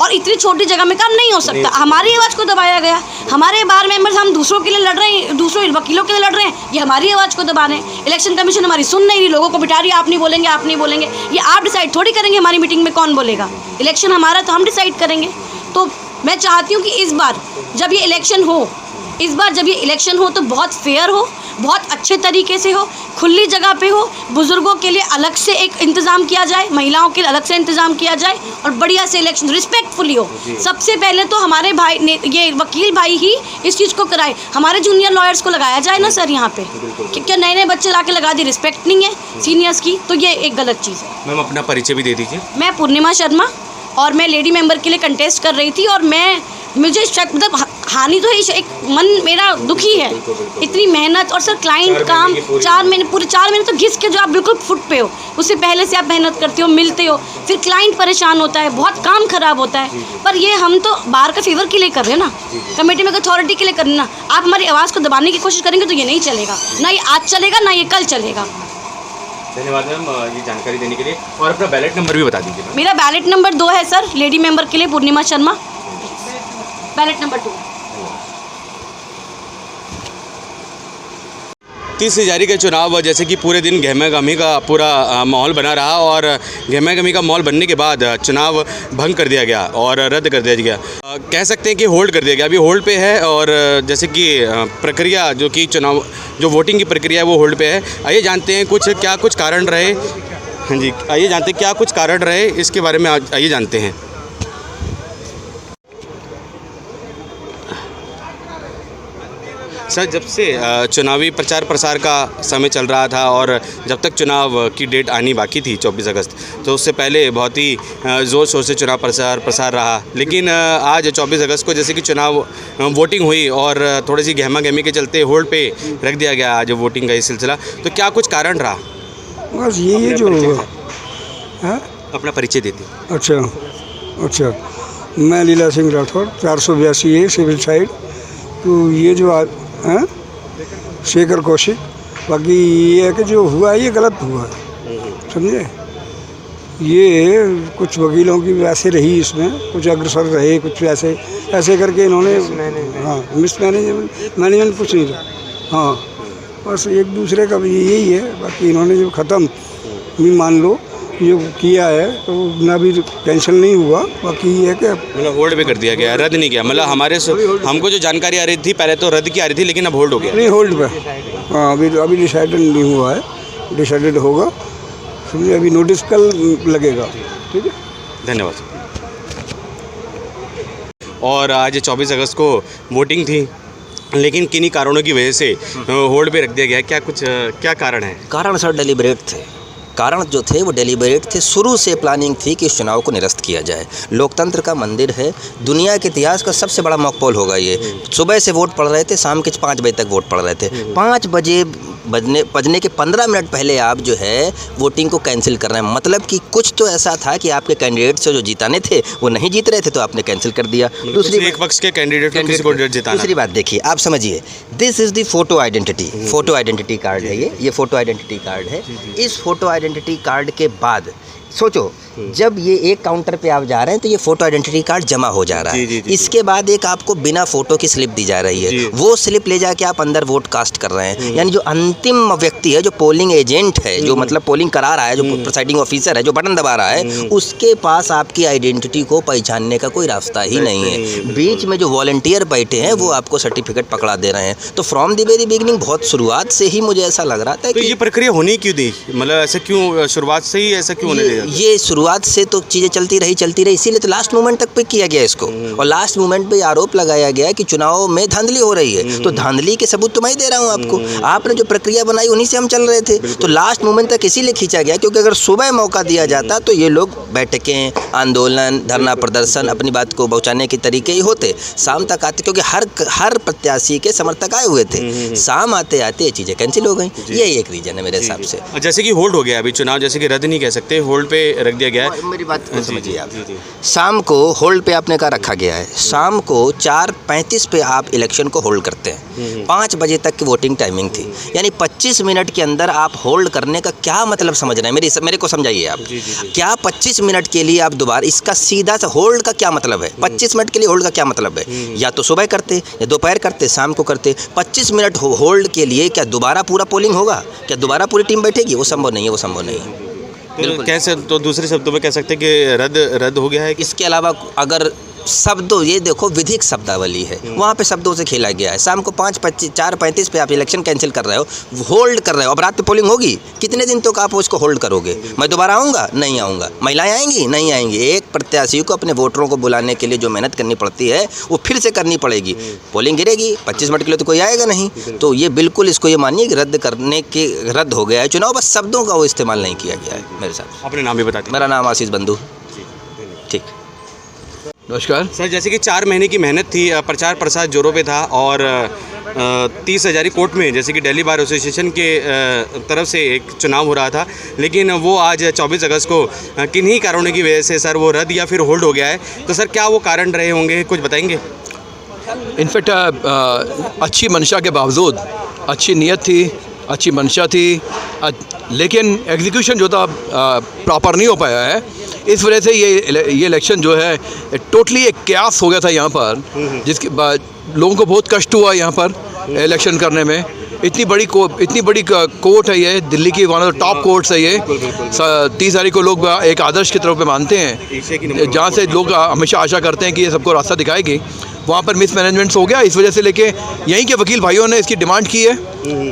और इतनी छोटी जगह में काम नहीं हो सकता, हमारी आवाज़ को दबाया गया। हमारे बार मेंबर्स हम दूसरों के लिए लड़ रहे हैं, दूसरों वकीलों के लिए लड़ रहे हैं, ये हमारी आवाज़ को दबा रहे हैं। इलेक्शन कमीशन हमारी सुन नहीं रही, लोगों को बिठा रही है, आप नहीं बोलेंगे, आप नहीं बोलेंगे। ये आप डिसाइड थोड़ी करेंगे हमारी मीटिंग में कौन बोलेगा, इलेक्शन हमारा तो हम डिसाइड करेंगे। तो मैं चाहती हूँ कि इस बार जब ये इलेक्शन हो तो बहुत फेयर हो, बहुत अच्छे तरीके से हो, खुली जगह पे हो, बुज़ुर्गों के लिए अलग से एक इंतज़ाम किया जाए, महिलाओं के लिए अलग से इंतज़ाम किया जाए, और बढ़िया से इलेक्शन रिस्पेक्टफुली हो। सबसे पहले तो हमारे भाई ने, ये वकील भाई ही इस चीज़ को कराए, हमारे जूनियर लॉयर्स को लगाया जाए ना सर यहाँ पे। क्या नए बच्चे ला के लगा दी, रिस्पेक्ट नहीं है सीनियर्स की, तो ये एक गलत चीज़ है। मैम अपना परिचय भी दे दीजिए। मैं पूर्णिमा शर्मा, और मैं लेडी मेंबर के लिए कंटेस्ट कर रही थी, और मुझे मतलब हानि तो है, एक मन मेरा दुखी है, इतनी मेहनत, और सर क्लाइंट काम 4 महीने, पूरे 4 महीने तो घिस के जो आप बिल्कुल फुट पे हो, उससे पहले से आप मेहनत करते हो, मिलते हो, फिर क्लाइंट परेशान होता है, बहुत काम खराब होता है। पर ये हम तो बाहर का फेवर के लिए कर रहे हैं ना, कमेटी में अथॉरिटी के लिए कर रहे हैं ना। आप हमारी आवाज़ को दबाने की कोशिश करेंगे तो ये नहीं चलेगा, ना ये आज चलेगा ना ये कल चलेगा। धन्यवाद मैम ये जानकारी देने के लिए। और अपना बैलेट नंबर भी बता दीजिए। मेरा बैलेट नंबर 2 है सर, लेडी मेंबर के लिए पूर्णिमा शर्मा, बैलेट नंबर 2। 30 से जारी के चुनाव जैसे कि पूरे दिन गहमा-गहमी का पूरा माहौल बना रहा, और गहमा-गहमी का माहौल बनने के बाद चुनाव भंग कर दिया गया और रद्द कर दिया गया। कह सकते हैं कि होल्ड कर दिया गया, अभी होल्ड पे है, और जैसे कि प्रक्रिया जो कि चुनाव जो वोटिंग की प्रक्रिया है वो होल्ड पे है। आइए जानते हैं क्या कुछ कारण रहे। हाँ जी, आइए जानते हैं क्या कुछ कारण रहे, इसके बारे में आइए जानते हैं। सर जब से चुनावी प्रचार प्रसार का समय चल रहा था, और जब तक चुनाव की डेट आनी बाकी थी 24 अगस्त, तो उससे पहले बहुत ही ज़ोर शोर से चुनाव प्रसार रहा, लेकिन आज 24 अगस्त को जैसे कि चुनाव वोटिंग हुई और थोड़ी सी गहमा गहमी के चलते होल्ड पे रख दिया गया आज वोटिंग का ये सिलसिला, तो क्या कुछ कारण रहा? बस ये जो है। अपना परिचय देते। अच्छा, मैं लीला सिंह राठौर, 482 सिविल साइड। तो ये जो हैं शेखर कौशिक, बाकी ये है कि जो हुआ है ये गलत हुआ है, समझे। ये कुछ वकीलों की वैसे रही, इसमें कुछ अग्रसर रहे, कुछ ऐसे करके इन्होंने मैनेजमेंट कुछ नहीं था। हाँ, बस एक दूसरे का भी यही है। बाकी इन्होंने जो ख़त्म भी मान लो जो किया है, तो ना भी कैंसिल नहीं हुआ। बाकी ये है कि मतलब होल्ड पे कर दिया गया, रद्द नहीं किया। मतलब हमको जो जानकारी आ रही थी पहले तो रद्द की आ रही थी, लेकिन अब होल्ड हो गया। नहीं, होल्ड पे। हाँ, अभी डिसाइडेड नहीं हुआ है, डिसाइडेड होगा, समझिए। अभी नोटिस कल लगेगा। ठीक है, धन्यवाद। और आज 24 अगस्त को वोटिंग थी, लेकिन किन्हीं कारणों की वजह से होल्ड पे रख दिया गया। क्या कारण है? कारण सर डेलिब्रेट थे। कारण जो थे वो डेलिब्रेट थे। शुरू से प्लानिंग थी कि इस चुनाव को निरस्त किया जाए। लोकतंत्र का मंदिर है, दुनिया के इतिहास का सबसे बड़ा मॉकपोल होगा ये। सुबह से वोट पड़ रहे थे, शाम के 5 बजे तक वोट पड़ रहे थे। 5 बजे बजने के 15 मिनट पहले आप जो है वोटिंग को कैंसिल कर रहे हैं। मतलब कि कुछ तो ऐसा था कि आपके कैंडिडेट से जो जिताने थे वो नहीं जीत रहे थे, तो आपने कैंसिल कर दिया। दूसरी एक पक्ष के कैंडिडेट को किसी को जिताना। दूसरी बात देखिए, आप समझिए, this is the photo identity card है ये फोटो आइडेंटिटी कार्ड है। इस फोटो आइडेंटिटी कार्ड के बाद सोचो जब ये एक काउंटर पे आप जा रहे हैं तो ये फ़ोटो आइडेंटिटी कार्ड जमा हो जा रहा है, इसके बाद एक आपको बिना फ़ोटो की स्लिप दी जा रही है, वो स्लिप ले जाके आप अंदर वोट कास्ट कर रहे हैं। यानी जो अंतिम व्यक्ति है, जो पोलिंग एजेंट है, जो मतलब पोलिंग करा रहा है, जो प्रिसाइडिंग ऑफिसर है, जो बटन दबा रहा है, उसके पास आपकी आइडेंटिटी को पहचानने का कोई रास्ता ही नहीं है। बीच में जो वॉलंटियर बैठे हैं वो आपको सर्टिफिकेट पकड़ा दे रहे हैं। तो फ्रॉम द वेरी बिगिनिंग बहुत शुरुआत से ही मुझे ऐसा लग रहा था तो कि ये प्रक्रिया होनी क्यों दी, मतलब ऐसा क्यों शुरुआत से ही ऐसा क्यों होने दिया? ये शुरुआत से तो चीज़ें चलती रही, इसीलिए तो लास्ट मोमेंट तक पिक किया गया इसको। और लास्ट मोमेंट पे आरोप लगाया गया कि चुनाव में धांधली हो रही है। तो धांधली के सबूत तो मैं ही दे रहा हूँ आपको, आपने जो प्रक्रिया बनाई उन्हीं से हम चल रहे थे। तो लास्ट मोमेंट तक इसीलिए खींचा गया क्योंकि अगर सुबह मौका दिया जाता तो ये लोग बैठकें, आंदोलन, धरना प्रदर्शन, अपनी बात को पहुँचाने के तरीके ही होते। शाम तक आते क्योंकि हर प्रत्याशी के समर्थक आए हुए थे, शाम आते आते ये चीज़ें कैंसिल हो गई। यही एक रीजन है मेरे हिसाब से। जैसे कि होल्ड हो गया अभी चुनाव, जैसे कि रद्द नहीं कह सकते, होल्ड पे रख दिया गया है। मेरी बात को समझिए आप। शाम को होल्ड पे आपने का रखा गया है, शाम को 4:35 पे आप इलेक्शन को होल्ड करते हैं। 5 बजे तक की वोटिंग टाइमिंग थी, यानी 25 मिनट के अंदर आप होल्ड करने का क्या मतलब समझ रहे हैं? मेरे को समझाइए आप। क्या 25 मिनट के लिए आप दोबारा, इसका सीधा सा होल्ड का क्या मतलब है? 25 मिनट के लिए होल्ड का क्या मतलब है? या तो सुबह करते, या दोपहर करते, शाम को करते। 25 मिनट होल्ड के लिए क्या दोबारा पूरा पोलिंग होगा? क्या दोबारा पूरी टीम बैठेगी? वो संभव नहीं है, वो संभव नहीं है। तो दूसरे शब्दों में कह सकते हैं कि रद्द हो गया है। इसके अलावा अगर शब्दों, ये देखो विधिक शब्दावली है, वहाँ पे शब्दों से खेला गया है। शाम को 4:35 पे आप इलेक्शन कैंसिल कर रहे हो, होल्ड कर रहे हो। अब रात पे पोलिंग होगी, कितने दिन तक आप उसको होल्ड करोगे? मैं दोबारा आऊँगा? नहीं आऊँगा। महिलाएं आएंगी? नहीं आएंगी। एक प्रत्याशी को अपने वोटरों को बुलाने के लिए जो मेहनत करनी पड़ती है वो फिर से करनी पड़ेगी। पोलिंग गिरेगी, 25 मिनट के लिए तो कोई आएगा नहीं। तो ये बिल्कुल इसको ये मानिए कि रद्द हो गया है चुनाव, बस शब्दों का वो इस्तेमाल नहीं किया गया है मेरे साथ। अपने नाम भी बता दें। मेरा नाम आशीष बंधु। ठीक, नमस्कार सर। जैसे कि 4 महीने की मेहनत थी, प्रचार प्रसार जोरों पे था और 30 हज़ारी कोर्ट में जैसे कि दिल्ली बार एसोसिएशन के तरफ से एक चुनाव हो रहा था, लेकिन वो आज 24 अगस्त को किन्हीं कारणों की वजह से सर वो रद्द या फिर होल्ड हो गया है। तो सर क्या वो कारण रहे होंगे, कुछ बताएंगे? इनफैक्ट अच्छी मंशा के बावजूद, अच्छी नीयत थी, अच्छी मंशा थी, लेकिन एग्जीक्यूशन जो था प्रॉपर नहीं हो पाया है। इस वजह से ये इलेक्शन जो है टोटली एक क्यास हो गया था यहाँ पर, जिसके बाद लोगों को बहुत कष्ट हुआ यहाँ पर इलेक्शन करने में। इतनी बड़ी कोर्ट है ये, दिल्ली की one of the top courts है ये। 30 तारीख को लोग एक आदर्श की तरफ पे मानते हैं, जहाँ से लोग हमेशा आशा करते हैं कि ये सबको रास्ता दिखाएगी। वहाँ पर मिसमैनेजमेंट्स हो गया, इस वजह से लेके यहीं के वकील भाइयों ने इसकी डिमांड की है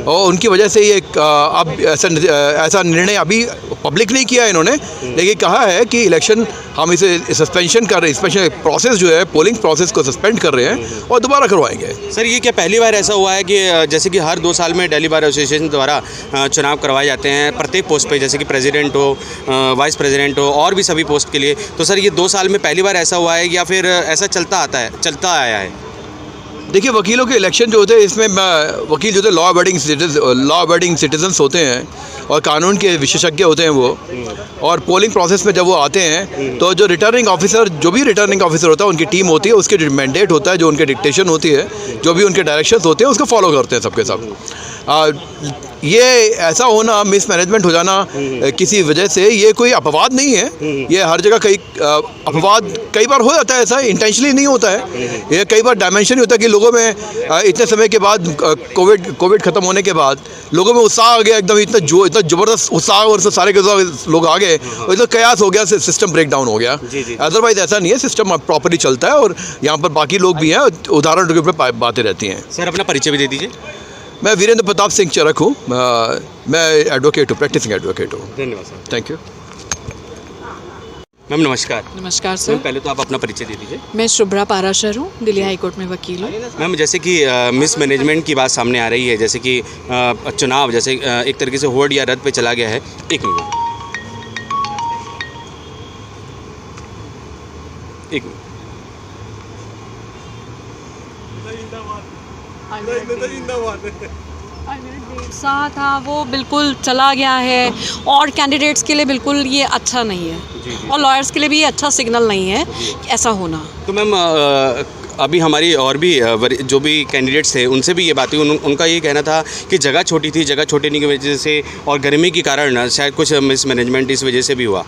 और उनकी वजह से ये अब ऐसा निर्णय अभी पब्लिक नहीं किया है इन्होंने, लेकिन कहा है कि इलेक्शन हम इसे सस्पेंशन कर रहे हैं, स्पेशल प्रोसेस जो है पोलिंग प्रोसेस को सस्पेंड कर रहे हैं और दोबारा करवाएंगे। सर ये क्या पहली बार ऐसा हुआ है कि जैसे कि हर 2 साल में दिल्ली बार एसोसिएशन द्वारा चुनाव करवाए जाते हैं प्रत्येक पोस्ट पे, जैसे कि प्रेसिडेंट हो, वाइस प्रेसिडेंट हो और भी सभी पोस्ट के लिए, तो सर ये 2 साल में पहली बार ऐसा हुआ है या फिर ऐसा चलता आया है? देखिए, वकीलों के इलेक्शन जो होते हैं इसमें वकील जो होते हैं लॉ अबैडिंग सिटीजन्स होते हैं और कानून के विशेषज्ञ होते हैं वो, और पोलिंग प्रोसेस में जब वो आते हैं तो जो भी रिटर्निंग ऑफिसर होता है, उनकी टीम होती है, उसके जो मैंडेट होता है, जो उनके डिक्टेशन होती है, जो भी उनके डायरेक्शंस होते हैं, उसको फॉलो करते हैं सबके सब। ये ऐसा होना, मिसमैनेजमेंट हो जाना किसी वजह से, ये कोई अपवाद नहीं है। ये हर जगह अपवाद कई बार हो जाता है, ऐसा इंटेंशनली नहीं होता है। ये कई बार डायमेंशन ही होता है कि लोगों में इतने समय के बाद, कोविड ख़त्म होने के बाद लोगों में उत्साह आ गया, एकदम इतना ज़बरदस्त उत्साह, और सारे के लोग आ गए और इतना कयास हो गया, सिस्टम ब्रेक डाउन हो गया। अदरवाइज ऐसा नहीं है, सिस्टम प्रॉपर्ली चलता है और यहाँ पर बाकी लोग भी हैं, उदाहरण के ऊपर बातें रहती हैं। सर अपना परिचय भी दे दीजिए। मैं वीरेंद्र प्रताप सिंह चरक हूँ, मैं एडवोकेट हूँ, प्रैक्टिसिंग एडवोकेट हूँ। धन्यवाद सर। Thank you. मैम नमस्कार। नमस्कार सर। पहले तो आप अपना परिचय दे दीजिए। मैं शुभ्रा पाराशर हूँ, दिल्ली हाई कोर्ट में वकील हूँ। मैम जैसे कि मिसमैनेजमेंट की बात सामने आ रही है, जैसे कि चुनाव जैसे एक तरीके से होल्ड या रद्द पे चला गया है। एक मिनट। सा था वो बिल्कुल चला गया है, और कैंडिडेट्स के लिए बिल्कुल ये अच्छा नहीं है, और लॉयर्स के लिए भी ये अच्छा सिग्नल नहीं है ऐसा होना। तो मैम अभी हमारी और भी जो भी कैंडिडेट्स थे उनसे भी ये बात हुई, उनका ये कहना था कि जगह छोटी थी, जगह छोटी होने की वजह से और गर्मी के कारण शायद कुछ मिसमैनेजमेंट इस वजह से भी हुआ।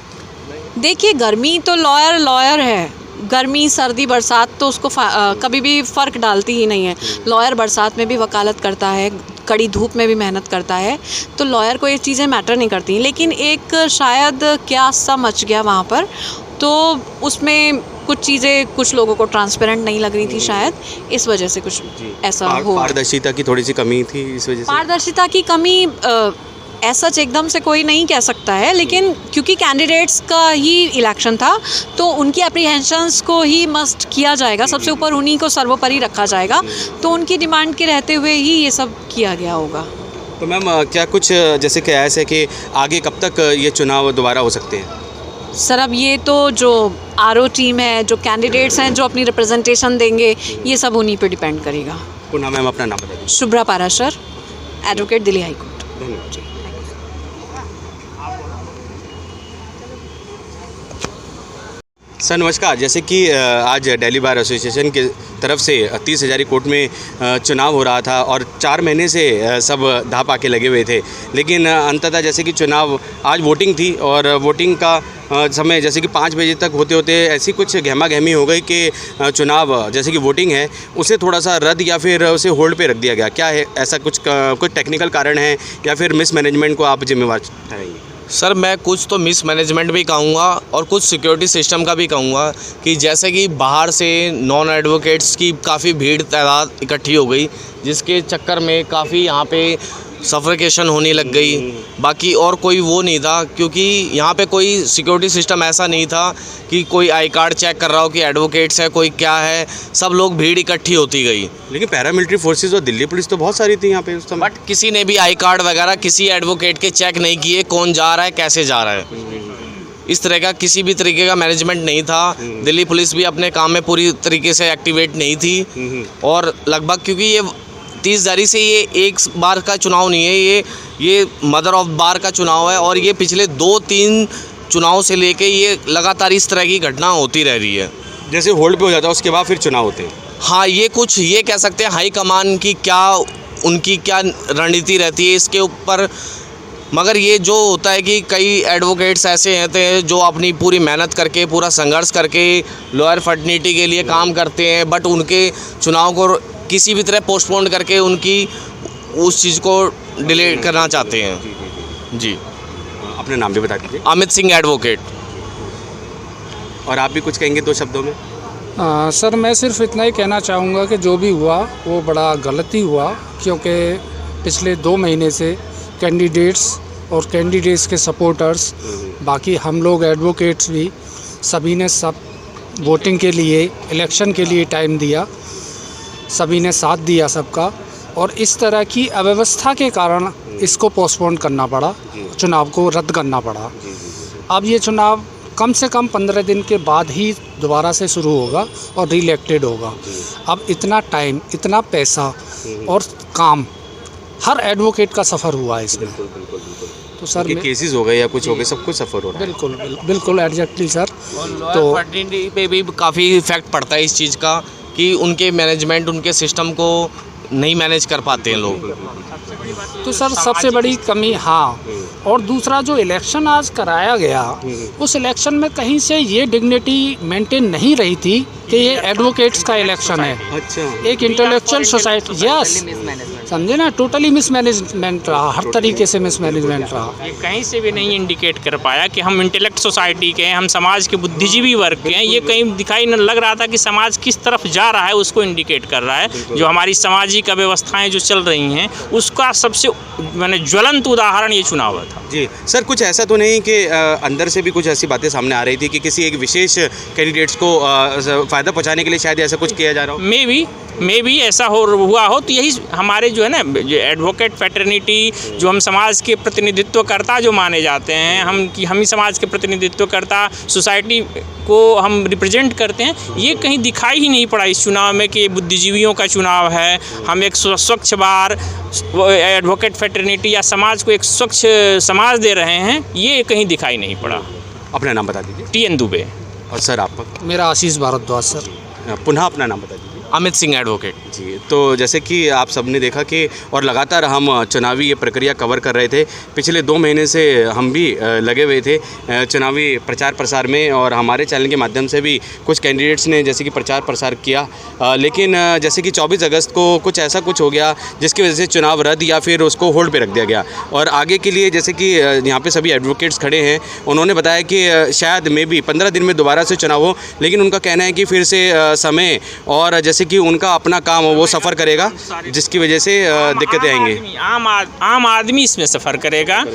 देखिए गर्मी तो लॉयर है, गर्मी सर्दी बरसात तो उसको कभी भी फ़र्क डालती ही नहीं है। लॉयर बरसात में भी वकालत करता है, कड़ी धूप में भी मेहनत करता है, तो लॉयर को ये चीज़ें मैटर नहीं करती। लेकिन एक शायद क्या सा मच गया वहाँ पर, तो उसमें कुछ चीज़ें कुछ लोगों को ट्रांसपेरेंट नहीं लग रही थी, शायद इस वजह से कुछ ऐसा हो। पारदर्शिता की थोड़ी सी कमी थी इस वजह से। पारदर्शिता की कमी ऐसा एकदम से कोई नहीं कह सकता है, लेकिन क्योंकि कैंडिडेट्स का ही इलेक्शन था तो उनकी अप्रीहेंशंस को ही मस्ट किया जाएगा, सबसे ऊपर उन्हीं को सर्वोपरि रखा जाएगा, तो उनकी डिमांड के रहते हुए ही ये सब किया गया होगा। तो मैम क्या कुछ जैसे कि ऐसा है कि आगे कब तक ये चुनाव दोबारा हो सकते हैं? सर अब ये तो जो आरओ टीम है, जो कैंडिडेट्स हैं जो अपनी रिप्रेजेंटेशन देंगे, ये सब उन्हीं पे डिपेंड करेगा। पुनः मैम अपना नाम बता दीजिए। Shubhra Parashar, advocate, Delhi high court. धन्यवाद। सर नमस्कार। जैसे कि आज दिल्ली बार एसोसिएशन की तरफ से 30,000 कोर्ट में चुनाव हो रहा था और 4 महीने से सब धाप आके लगे हुए थे, लेकिन अंततः जैसे कि चुनाव आज वोटिंग थी और वोटिंग का समय जैसे कि 5 बजे तक होते होते ऐसी कुछ गहमा गहमी हो गई कि चुनाव जैसे कि वोटिंग है उसे थोड़ा सा रद्द या फिर उसे होल्ड पे रख दिया गया। क्या है ऐसा कुछ टेक्निकल कारण है या फिर मिसमैनेजमेंट को आप जिम्मेवार ठहराएंगे? सर मैं कुछ तो मिसमैनेजमेंट भी कहूँगा और कुछ सिक्योरिटी सिस्टम का भी कहूँगा कि जैसे कि बाहर से नॉन एडवोकेट्स की काफ़ी भीड़ तादाद इकट्ठी हो गई, जिसके चक्कर में काफ़ी यहाँ पे सफोकेशन होने लग गई। बाकी और कोई वो नहीं था, क्योंकि यहाँ पे कोई सिक्योरिटी सिस्टम ऐसा नहीं था कि कोई आई कार्ड चेक कर रहा हो कि एडवोकेट्स है कोई क्या है, सब लोग भीड़ इकट्ठी होती गई। लेकिन पैरामिलिट्री फोर्सेस और दिल्ली पुलिस तो बहुत सारी थी यहाँ पे उस समय। बट किसी ने भी आई कार्ड वगैरह किसी एडवोकेट के चेक नहीं किए, कौन जा रहा है कैसे जा रहा है, इस तरह का किसी भी तरीके का मैनेजमेंट नहीं था। दिल्ली पुलिस भी अपने काम में पूरी तरीके से एक्टिवेट नहीं थी और लगभग क्योंकि ये 30,000 से ये एक बार का चुनाव नहीं है, ये मदर ऑफ बार का चुनाव है और ये पिछले 2-3 चुनाव से लेके ये लगातार इस तरह की घटना होती रह रही है। जैसे होल्ड पे हो जाता है उसके बाद फिर चुनाव होते हैं। हाँ, ये कुछ ये कह सकते हैं हाई कमान की क्या उनकी क्या रणनीति रहती है इसके ऊपर, मगर ये जो होता है कि कई एडवोकेट्स ऐसे हैं जो अपनी पूरी मेहनत करके पूरा संघर्ष करके लॉयर फर्टर्निटी के लिए काम करते हैं, बट उनके चुनाव को किसी भी तरह पोस्टपोन करके उनकी उस चीज़ को डिले करना चाहते हैं। जी अपना नाम भी बता दीजिए। अमित सिंह एडवोकेट। और आप भी कुछ कहेंगे 2 शब्दों में? सर मैं सिर्फ इतना ही कहना चाहूँगा कि जो भी हुआ वो बड़ा गलती हुआ, क्योंकि पिछले 2 महीने से कैंडिडेट्स और कैंडिडेट्स के सपोर्टर्स, बाकी हम लोग एडवोकेट्स भी सभी ने सब वोटिंग के लिए इलेक्शन के लिए टाइम दिया, सभी ने साथ दिया सबका, और इस तरह की अव्यवस्था के कारण इसको पोस्टपोन करना पड़ा, चुनाव को रद्द करना पड़ा। अब ये चुनाव कम से कम 15 दिन के बाद ही दोबारा से शुरू होगा और रीइलेक्टेड होगा। अब इतना टाइम, इतना पैसा और काम हर एडवोकेट का सफ़र हुआ है इसमें। तो सर केसेस हो गए या कुछ हो गए, सब कुछ सफ़र हो रहा है। बिल्कुल एग्जैक्टली सर। तो फर्टिलिटी पे भी काफ़ी इफेक्ट पड़ता है इस चीज़ का कि उनके मैनेजमेंट, उनके सिस्टम को नहीं मैनेज कर पाते हैं लोग। तो सर सबसे बड़ी कमी, हाँ, और दूसरा जो इलेक्शन आज कराया गया उस इलेक्शन में कहीं से ये डिग्निटी मेंटेन नहीं रही थी कि ये एडवोकेट्स का इलेक्शन है। अच्छा। एक इंटेलेक्चुअल सोसाइटी, यस, समझे ना, टोटली मिसमैनेजमेंट रहा, हर तरीके से मिसमैनेजमेंट रहा। ये कहीं से भी नहीं इंडिकेट कर पाया कि हम इंटेलेक्ट सोसाइटी के हैं, हम समाज के बुद्धिजीवी वर्ग के हैं। ये कहीं दिखाई न लग रहा था कि समाज किस तरफ जा रहा है, उसको इंडिकेट कर रहा है। जो हमारी सामाजिक व्यवस्थाएं जो चल रही हैं उसका सबसे मैंने ज्वलंत उदाहरण ये चुनाव था। जी सर, कुछ ऐसा तो नहीं कि अंदर से भी कुछ ऐसी बातें सामने आ रही थी कि किसी एक विशेष कैंडिडेट्स को फ़ायदा पहुंचाने के लिए शायद ऐसा कुछ किया जा रहा हो? मे भी ऐसा हुआ हो, तो यही हमारे जो है ना, जो एडवोकेट फैटर्निटी, जो हम समाज के प्रतिनिधित्वकर्ता जो माने जाते हैं, हम ही समाज के प्रतिनिधित्वकर्ता, सोसाइटी को हम रिप्रेजेंट करते हैं, ये कहीं दिखाई ही नहीं पड़ा इस चुनाव में कि ये बुद्धिजीवियों का चुनाव है। हम एक स्वच्छ बार एडवोकेट फैटर्निटी या समाज को एक स्वच्छ समाज दे रहे हैं, ये कहीं दिखाई नहीं पड़ा। अपना नाम बता दीजिए। TN दुबे। और सर आपका? मेरा आशीष भारद्वाज सर। पुनः अपना नाम बता दीजिए। अमित सिंह एडवोकेट। जी, तो जैसे कि आप सबने देखा कि और लगातार हम चुनावी ये प्रक्रिया कवर कर रहे थे। पिछले 2 महीने से हम भी लगे हुए थे चुनावी प्रचार प्रसार में, और हमारे चैनल के माध्यम से भी कुछ कैंडिडेट्स ने जैसे कि प्रचार प्रसार किया, लेकिन जैसे कि 24 अगस्त को कुछ ऐसा कुछ हो गया जिसकी वजह से चुनाव रद्द या फिर उसको होल्ड पे रख दिया गया। और आगे के लिए जैसे कि यहाँ पे सभी एडवोकेट्स खड़े हैं, उन्होंने बताया कि शायद मे भी 15 दिन में दोबारा से चुनाव हो, लेकिन उनका कहना है कि फिर से समय और जैसे कि उनका अपना काम वो सफ़र करेगा, जिसकी वजह से दिक्कतें आएंगी। आम आदमी इसमें सफ़र करेगा,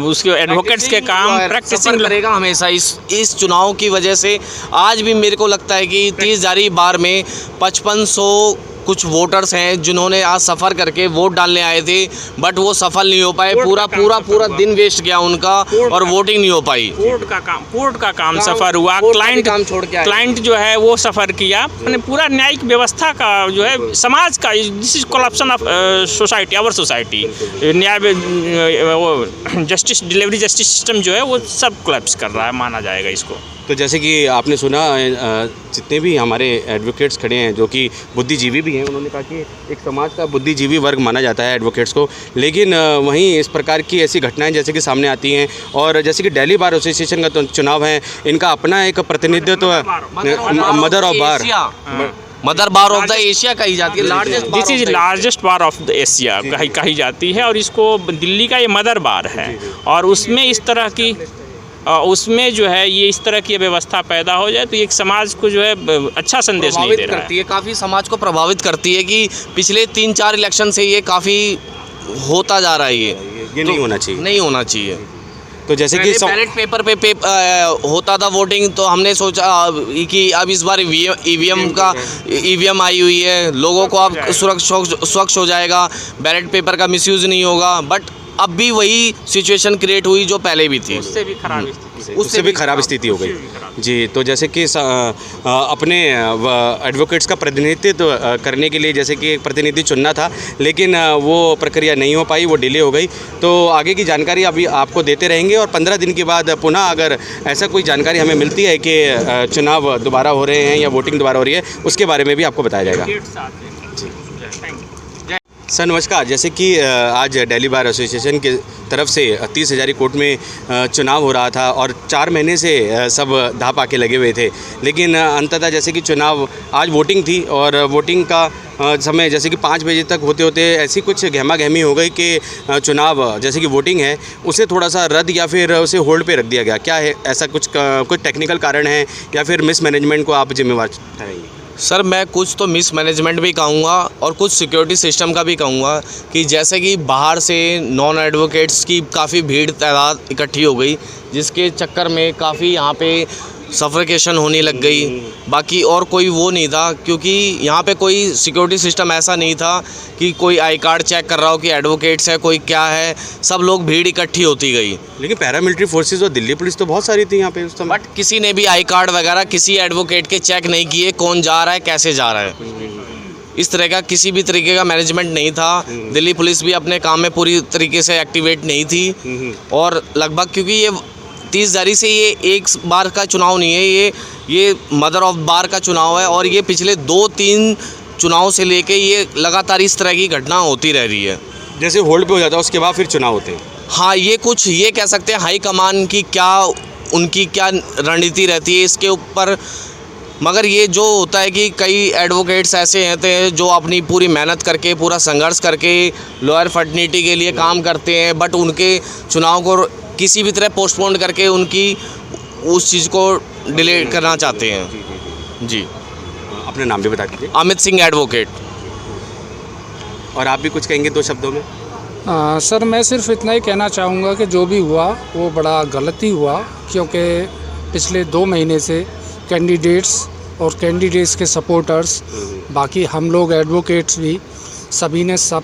उसके एडवोकेट्स के काम प्रैक्टिसिंग करेगा हमेशा। इस चुनाव की वजह से आज भी मेरे को लगता है कि 30 जारी बार में 5500 कुछ वोटर्स हैं जिन्होंने आज सफ़र करके वोट डालने आए थे, बट वो सफल नहीं हो पाए। पूरा दिन वेस्ट गया उनका और वोटिंग नहीं हो पाई। कोर्ट का काम सफ़र हुआ, क्लाइंट जो है वो सफ़र किया, मैंने पूरा न्यायिक व्यवस्था का जो है समाज का, this is collapsion of society, our society. न्याय वो जस्टिस डिलीवरी जस्टिस सिस्टम जो है वो सब कोलैप्स कर रहा है, माना जाएगा इसको। तो जैसे कि आपने सुना, जितने भी हमारे एडवोकेट्स खड़े हैं जो कि बुद्धिजीवी भी हैं, उन्होंने कहा कि एक समाज का बुद्धिजीवी वर्ग माना जाता है एडवोकेट्स को, लेकिन वहीं इस प्रकार की ऐसी घटनाएं जैसे कि सामने आती हैं। और जैसे कि दिल्ली बार एसोसिएशन का चुनाव है, इनका अपना एक प्रतिनिधित्व mother bar of the Asia कही जाती है, this is largest bar of the Asia कही जाती है, और इसको दिल्ली का ये मदर बार है। और उसमें इस तरह की उसमें जो है ये इस तरह की व्यवस्था पैदा हो जाए तो एक समाज को जो है अच्छा संदेश नहीं दे रहा है। काफ़ी समाज को प्रभावित करती है कि पिछले 3-4 इलेक्शन से ये काफ़ी होता जा रहा है। ये नहीं होना चाहिए, नहीं होना चाहिए। तो जैसे कि बैलेट पेपर पे होता था वोटिंग, तो हमने सोचा कि अब इस बार ईवीएम आई हुई है, लोगों को अब स्वच्छ हो जाएगा, बैलेट पेपर का मिसयूज़ नहीं होगा। बट अब भी वही सिचुएशन क्रिएट हुई जो पहले भी थी, उससे भी खराब स्थिति हो गई। जी, तो जैसे कि अपने एडवोकेट्स का प्रतिनिधित्व करने के लिए जैसे कि एक प्रतिनिधि चुनना था, लेकिन वो प्रक्रिया नहीं हो पाई, वो डिले हो गई। तो आगे की जानकारी अभी आपको देते रहेंगे, और 15 दिन के बाद पुनः अगर ऐसा कोई जानकारी हमें मिलती है कि चुनाव दोबारा हो रहे हैं या वोटिंग दोबारा हो रही है, उसके बारे में भी आपको बताया जाएगा। सर नमस्कार। जैसे कि आज दिल्ली बार एसोसिएशन की तरफ से 30 हज़ारी कोर्ट में चुनाव हो रहा था, और 4 महीने से सब धाप आके लगे हुए थे, लेकिन अंततः जैसे कि चुनाव आज वोटिंग थी, और वोटिंग का समय जैसे कि 5 बजे तक होते होते ऐसी कुछ गहमा गहमी हो गई कि चुनाव जैसे कि वोटिंग है उसे थोड़ा सा रद्द या फिर उसे होल्ड पे रख दिया गया। क्या है ऐसा कुछ टेक्निकल कारण है या फिर मिसमैनेजमेंट को आप जिम्मेवार ठहराएंगे? सर मैं कुछ तो मिसमैनेजमेंट भी कहूँगा और कुछ सिक्योरिटी सिस्टम का भी कहूँगा कि जैसे कि बाहर से नॉन एडवोकेट्स की काफ़ी भीड़ तादाद इकट्ठी हो गई, जिसके चक्कर में काफ़ी यहाँ पे सफोकेशन होने लग गई। बाकी और कोई वो नहीं था, क्योंकि यहाँ पे कोई सिक्योरिटी सिस्टम ऐसा नहीं था कि कोई आई कार्ड चेक कर रहा हो कि एडवोकेट्स है कोई क्या है, सब लोग भीड़ इकट्ठी होती गई। लेकिन पैरामिलिट्री फोर्सेस और दिल्ली पुलिस तो बहुत सारी थी यहाँ पे उस समय। बट किसी ने भी आई कार्ड वगैरह किसी एडवोकेट के चेक नहीं किए, कौन जा रहा है कैसे जा रहा है, इस तरह का किसी भी तरीके का मैनेजमेंट नहीं था। दिल्ली पुलिस भी अपने काम में पूरी तरीके से एक्टिवेट नहीं थी, और लगभग क्योंकि ये 30 जारी से ये एक बार का चुनाव नहीं है, ये मदर ऑफ बार का चुनाव है, और ये पिछले 2-3 चुनाव से लेके ये लगातार इस तरह की घटना होती रह रही है। जैसे होल्ड पे हो जाता है उसके बाद फिर चुनाव होते हैं। हाँ, ये कह सकते हैं हाई कमान की उनकी क्या रणनीति रहती है इसके ऊपर। मगर ये जो होता है कि कई एडवोकेट्स ऐसे हैं जो अपनी पूरी मेहनत करके पूरा संघर्ष करके लॉयर फर्टर्निटी के लिए काम करते हैं, बट उनके चुनाव को किसी भी तरह पोस्टपोन करके उनकी उस चीज़ को डिले करना चाहते हैं। जी, अपने नाम भी बता दीजिए। अमित सिंह एडवोकेट। और आप भी कुछ कहेंगे 2 शब्दों में? सर मैं सिर्फ इतना ही कहना चाहूँगा कि जो भी हुआ वो बड़ा गलत ही हुआ, क्योंकि पिछले 2 महीने से कैंडिडेट्स और कैंडिडेट्स के सपोर्टर्स, बाकी हम लोग एडवोकेट्स भी सभी ने सब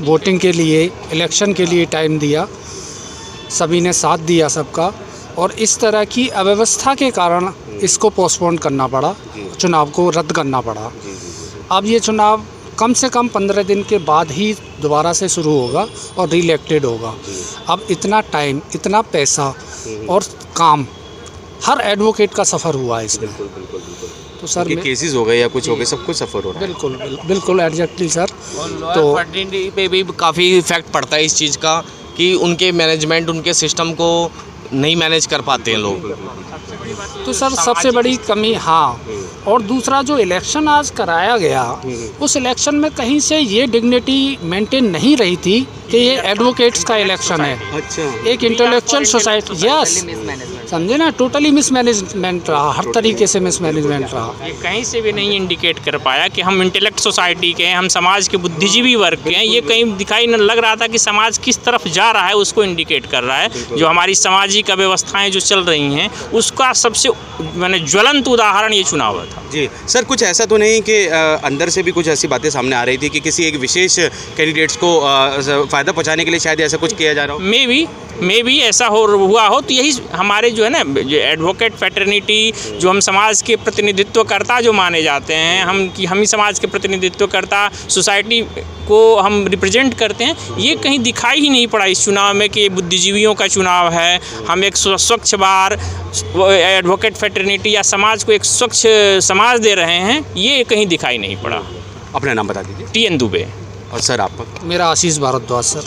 वोटिंग के लिए, इलेक्शन के लिए टाइम दिया, सभी ने साथ दिया सबका, और इस तरह की अव्यवस्था के कारण इसको पोस्टपोन करना पड़ा, चुनाव को रद्द करना पड़ा। अब ये चुनाव कम से कम 15 दिन के बाद ही दोबारा से शुरू होगा और रीइलेक्टेड होगा। अब इतना टाइम, इतना पैसा और काम हर एडवोकेट का सफ़र हुआ है इसमें। तो सर उनके केसेस हो गए या कुछ हो गए, सब कुछ सफ़र हो रहा है। बिल्कुल एग्जैक्टली सर। तो फर्टिलिटी पे भी काफ़ी इफेक्ट पड़ता है इस चीज़ का कि उनके मैनेजमेंट, उनके सिस्टम को नहीं मैनेज कर पाते हैं लोग। तो सर सबसे बड़ी कमी, हाँ, और दूसरा जो इलेक्शन आज कराया गया, उस इलेक्शन में कहीं से ये डिग्निटी मेंटेन नहीं रही थी कि ये एडवोकेट्स का इलेक्शन है। अच्छा, एक इंटेलेक्चुअल सोसाइटी, यस, समझे ना, टोटली मिसमैनेजमेंट रहा, हर तरीके से मिसमैनेजमेंट रहा। ये कहीं से भी नहीं इंडिकेट कर पाया कि हम इंटेलेक्ट सोसाइटी के हैं, हम समाज के बुद्धिजीवी वर्ग के हैं। ये कहीं दिखाई न लग रहा था कि समाज किस तरफ जा रहा है, उसको इंडिकेट कर रहा है। जो हमारी सामाजिक व्यवस्थाएं जो चल रही हैं, उसका सबसे मैंने ज्वलंत उदाहरण ये चुनाव था। जी सर, कुछ ऐसा तो नहीं कि अंदर से भी कुछ ऐसी बातें सामने आ रही थी कि किसी एक विशेष कैंडिडेट्स को फ़ायदा पहुंचाने के लिए शायद ऐसा कुछ किया जा रहा हो? मे भी ऐसा हुआ हो। तो यही हमारे जो है ना, जो एडवोकेट फैटर्निटी, जो हम समाज के प्रतिनिधित्वकर्ता जो माने जाते हैं, हम ही समाज के प्रतिनिधित्वकर्ता, सोसाइटी को हम रिप्रेजेंट करते हैं, ये कहीं दिखाई ही नहीं पड़ा इस चुनाव में कि ये बुद्धिजीवियों का चुनाव है। हम एक स्वच्छ बार एडवोकेट फैटर्निटी या समाज को एक स्वच्छ समाज दे रहे हैं, ये कहीं दिखाई नहीं पड़ा। अपना नाम बता दीजिए। TN दुबे। और सर आपका? मेरा आशीष भारद्वाज सर।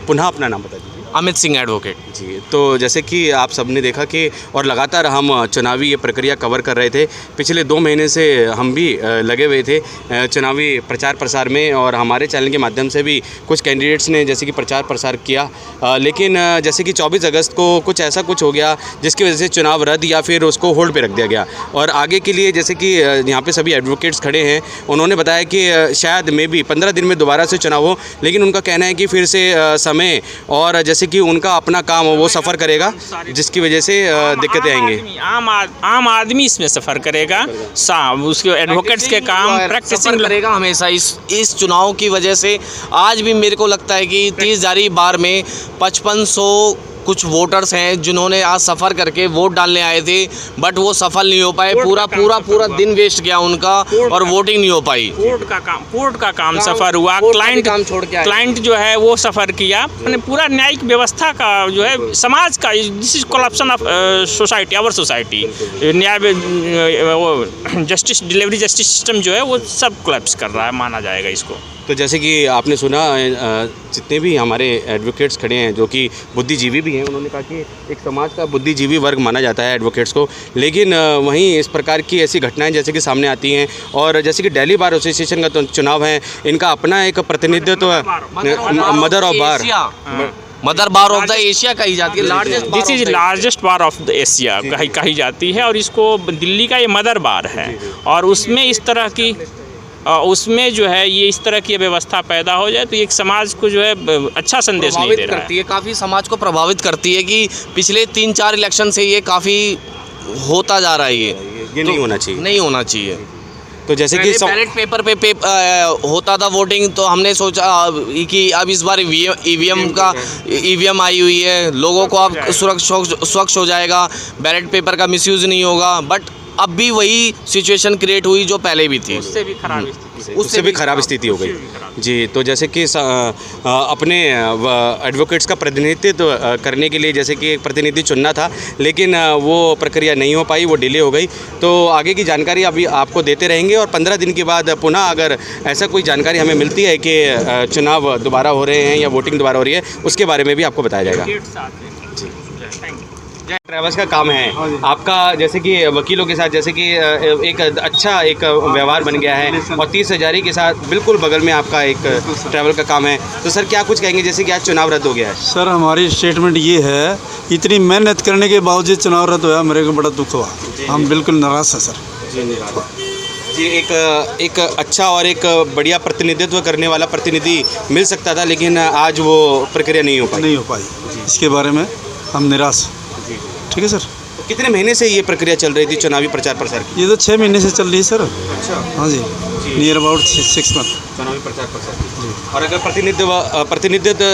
पुनः अपना नाम बता दीजिए। अमित सिंह एडवोकेट। जी, तो जैसे कि आप सबने देखा कि और लगातार हम चुनावी ये प्रक्रिया कवर कर रहे थे। पिछले 2 महीने से हम भी लगे हुए थे चुनावी प्रचार प्रसार में, और हमारे चैनल के माध्यम से भी कुछ कैंडिडेट्स ने जैसे कि प्रचार प्रसार किया। लेकिन जैसे कि 24 अगस्त को कुछ ऐसा कुछ हो गया जिसकी वजह से चुनाव रद्द या फिर उसको होल्ड पे रख दिया गया। और आगे के लिए जैसे कि यहाँ पे सभी एडवोकेट्स खड़े हैं, उन्होंने बताया कि शायद मे भी 15 दिन में दोबारा से चुनाव हो, लेकिन उनका कहना है कि फिर से समय और जैसे कि उनका अपना काम हो वो सफ़र करेगा, जिसकी वजह से दिक्कतें आएंगी। आम आदमी इसमें सफ़र करेगा, उसके एडवोकेट्स के काम प्रैक्टिसिंग करेगा हमेशा इस चुनाव की वजह से। आज भी मेरे को लगता है कि 30 जारी बार में 5500 कुछ वोटर्स हैं जिन्होंने आज सफ़र करके वोट डालने आए थे, बट वो सफल नहीं हो पाए। पूरा दिन वेस्ट गया उनका और वोटिंग नहीं हो पाई। कोर्ट का काम सफ़र हुआ, क्लाइंट जो है वो सफ़र किया। मैंने पूरा न्यायिक व्यवस्था का जो है, समाज का, this is collapsion of society, our society. न्याय डिलीवरी जस्टिस सिस्टम जो है वो सब कोलैप्स कर रहा है, माना जाएगा इसको। तो जैसे कि आपने सुना, जितने भी हमारे एडवोकेट्स खड़े हैं जो कि बुद्धिजीवी भी हैं, उन्होंने कहा कि एक समाज का बुद्धिजीवी वर्ग माना जाता है एडवोकेट्स को। लेकिन वहीं इस प्रकार की ऐसी घटनाएं जैसे कि सामने आती हैं, और जैसे कि दिल्ली बार एसोसिएशन का चुनाव है, इनका अपना एक प्रतिनिधित्व, mother bar of the Asia कही जाती है। This is largest bar of the Asia कही जाती है, और इसको दिल्ली का ये मदर बार है। और उसमें इस तरह की उसमें जो है ये इस तरह की व्यवस्था पैदा हो जाए तो एक समाज को जो है अच्छा संदेश नहीं दे रहा है। काफ़ी समाज को प्रभावित करती है कि पिछले 3-4 इलेक्शन से ये काफ़ी होता जा रहा है। ये नहीं होना चाहिए। तो जैसे कि बैलेट पेपर पे होता था वोटिंग, तो हमने सोचा कि अब इस बार ईवीएम आई हुई है, लोगों को अब स्वच्छ हो जाएगा, बैलेट पेपर का मिसयूज़ नहीं होगा। बट अब भी वही सिचुएशन क्रिएट हुई जो पहले भी थी, उससे भी खराब स्थिति हो गई। जी, तो जैसे कि अपने एडवोकेट्स का प्रतिनिधित्व करने के लिए जैसे कि एक प्रतिनिधि चुनना था, लेकिन वो प्रक्रिया नहीं हो पाई, वो डिले हो गई। तो आगे की जानकारी अभी आपको देते रहेंगे, और 15 दिन के बाद पुनः अगर ऐसा कोई जानकारी हमें मिलती है कि चुनाव दोबारा हो रहे हैं या वोटिंग दोबारा हो रही है, उसके बारे में भी आपको बताया जाएगा। ट्रैवल्स का काम है आपका, जैसे कि वकीलों के साथ जैसे कि एक अच्छा एक व्यवहार बन गया है, और 30 हज़ारी के साथ बिल्कुल बगल में आपका एक ट्रैवल का काम है। तो सर क्या कुछ कहेंगे, जैसे कि आज चुनाव रद्द हो गया है? सर हमारी स्टेटमेंट ये है, इतनी मेहनत करने के बावजूद चुनाव रद्द हुआ, मेरे को बड़ा दुख हुआ। हम बिल्कुल नाराज़ हैं सर। जी, एक अच्छा और एक बढ़िया प्रतिनिधित्व करने वाला प्रतिनिधि मिल सकता था, लेकिन आज वो प्रक्रिया नहीं हो पाई। इसके बारे में हम निराश। ठीक है सर। कितने महीने से ये प्रक्रिया चल रही थी चुनावी प्रचार प्रसार की? ये तो 6 महीने से चल रही है सर। अच्छा। हाँ जी, नियर अबाउट 6 मंथ चुनावी प्रचार प्रसार की। और अगर प्रतिनिधित्व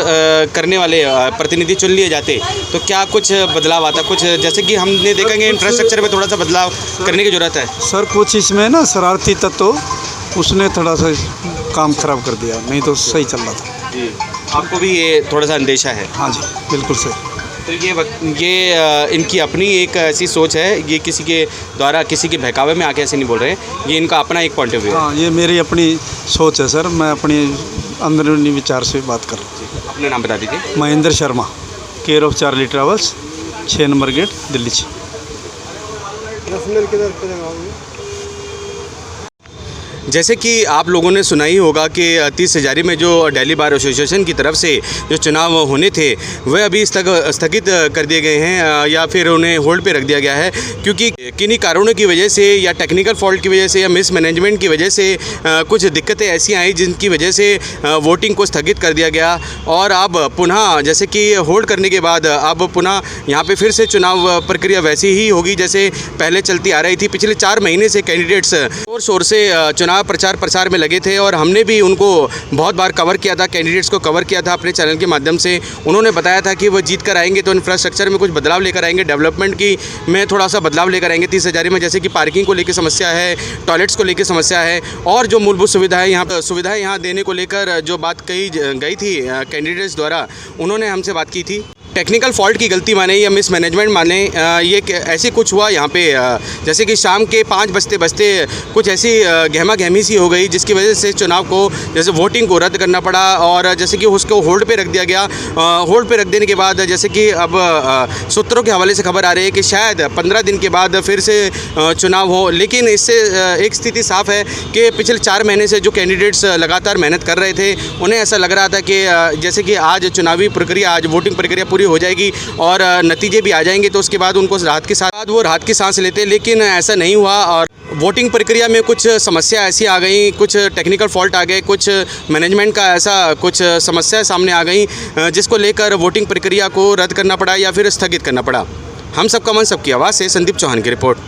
करने वाले प्रतिनिधि चुन लिए जाते तो क्या कुछ बदलाव आता? कुछ जैसे कि हमने देखा कि इंफ्रास्ट्रक्चर में थोड़ा सा बदलाव करने की ज़रूरत है सर। कुछ इसमें ना शरारती तत्व उसने थोड़ा सा काम खराब कर दिया, नहीं तो सही चल रहा था। जी, आपको भी ये थोड़ा सा अंदेशा है? हाँ जी, बिल्कुल सही। तो तो ये इनकी अपनी एक ऐसी सोच है, ये किसी के द्वारा किसी के बहकावे में आके ऐसे नहीं बोल रहे हैं, ये इनका अपना एक पॉइंट ऑफ व्यू है। हाँ, ये मेरी अपनी सोच है सर, मैं अपनी अंदरूनी विचार से बात कर रहा हूँ। अपना नाम बता दीजिए। Mahendra Sharma, care of Charlie travels, 6 number gate, Delhi. जैसे कि आप लोगों ने सुना ही होगा कि 30 हज़ारी में जो दिल्ली बार एसोसिएशन की तरफ से जो चुनाव होने थे वह अभी स्थगित कर दिए गए हैं या फिर उन्हें होल्ड पे रख दिया गया है, क्योंकि किन्हीं कारणों की वजह से या टेक्निकल फॉल्ट की वजह से या मिसमैनेजमेंट की वजह से कुछ दिक्कतें ऐसी आई जिनकी वजह से वोटिंग को स्थगित कर दिया गया। और अब पुनः जैसे कि होल्ड करने के बाद अब पुनः यहाँ पर फिर से चुनाव प्रक्रिया वैसी ही होगी जैसे पहले चलती आ रही थी। पिछले 4 महीने से कैंडिडेट्स शोर से चुनाव प्रचार प्रसार में लगे थे और हमने भी उनको बहुत बार कवर किया था, कैंडिडेट्स को कवर किया था अपने चैनल के माध्यम से। उन्होंने बताया था कि वो जीत कर आएंगे तो इंफ्रास्ट्रक्चर में कुछ बदलाव लेकर आएंगे, डेवलपमेंट की में थोड़ा सा बदलाव लेकर आएंगे 30 हज़ारी में, जैसे कि पार्किंग को लेकर समस्या है, टॉयलेट्स को लेकर समस्या है और जो मूलभूत सुविधाएं यहाँ देने को लेकर जो बात कही गई थी कैंडिडेट्स द्वारा, उन्होंने हमसे बात की थी। टेक्निकल फॉल्ट की गलती माने या मिसमैनेजमेंट माने, ये ऐसे कुछ हुआ यहाँ पे जैसे कि शाम के 5 बजते कुछ ऐसी गहमा गहमी सी हो गई जिसकी वजह से चुनाव को जैसे वोटिंग को रद्द करना पड़ा और जैसे कि उसको होल्ड पे रख दिया गया। होल्ड पे रख देने के बाद जैसे कि अब सूत्रों के हवाले से खबर आ रही है कि शायद 15 दिन के बाद फिर से चुनाव हो, लेकिन इससे एक स्थिति साफ है कि पिछले 4 महीने से जो कैंडिडेट्स लगातार मेहनत कर रहे थे उन्हें ऐसा लग रहा था कि जैसे कि आज चुनावी प्रक्रिया, आज वोटिंग प्रक्रिया पूरी हो जाएगी और नतीजे भी आ जाएंगे तो उसके बाद उनको राहत की सांस लेते, लेकिन ऐसा नहीं हुआ और वोटिंग प्रक्रिया में कुछ समस्या ऐसी आ गई, कुछ टेक्निकल फॉल्ट आ गए, कुछ मैनेजमेंट का ऐसा कुछ समस्या सामने आ गई जिसको लेकर वोटिंग प्रक्रिया को रद्द करना पड़ा या फिर स्थगित करना पड़ा। हम सबका मन सबकी आवाज़ से संदीप चौहान की रिपोर्ट।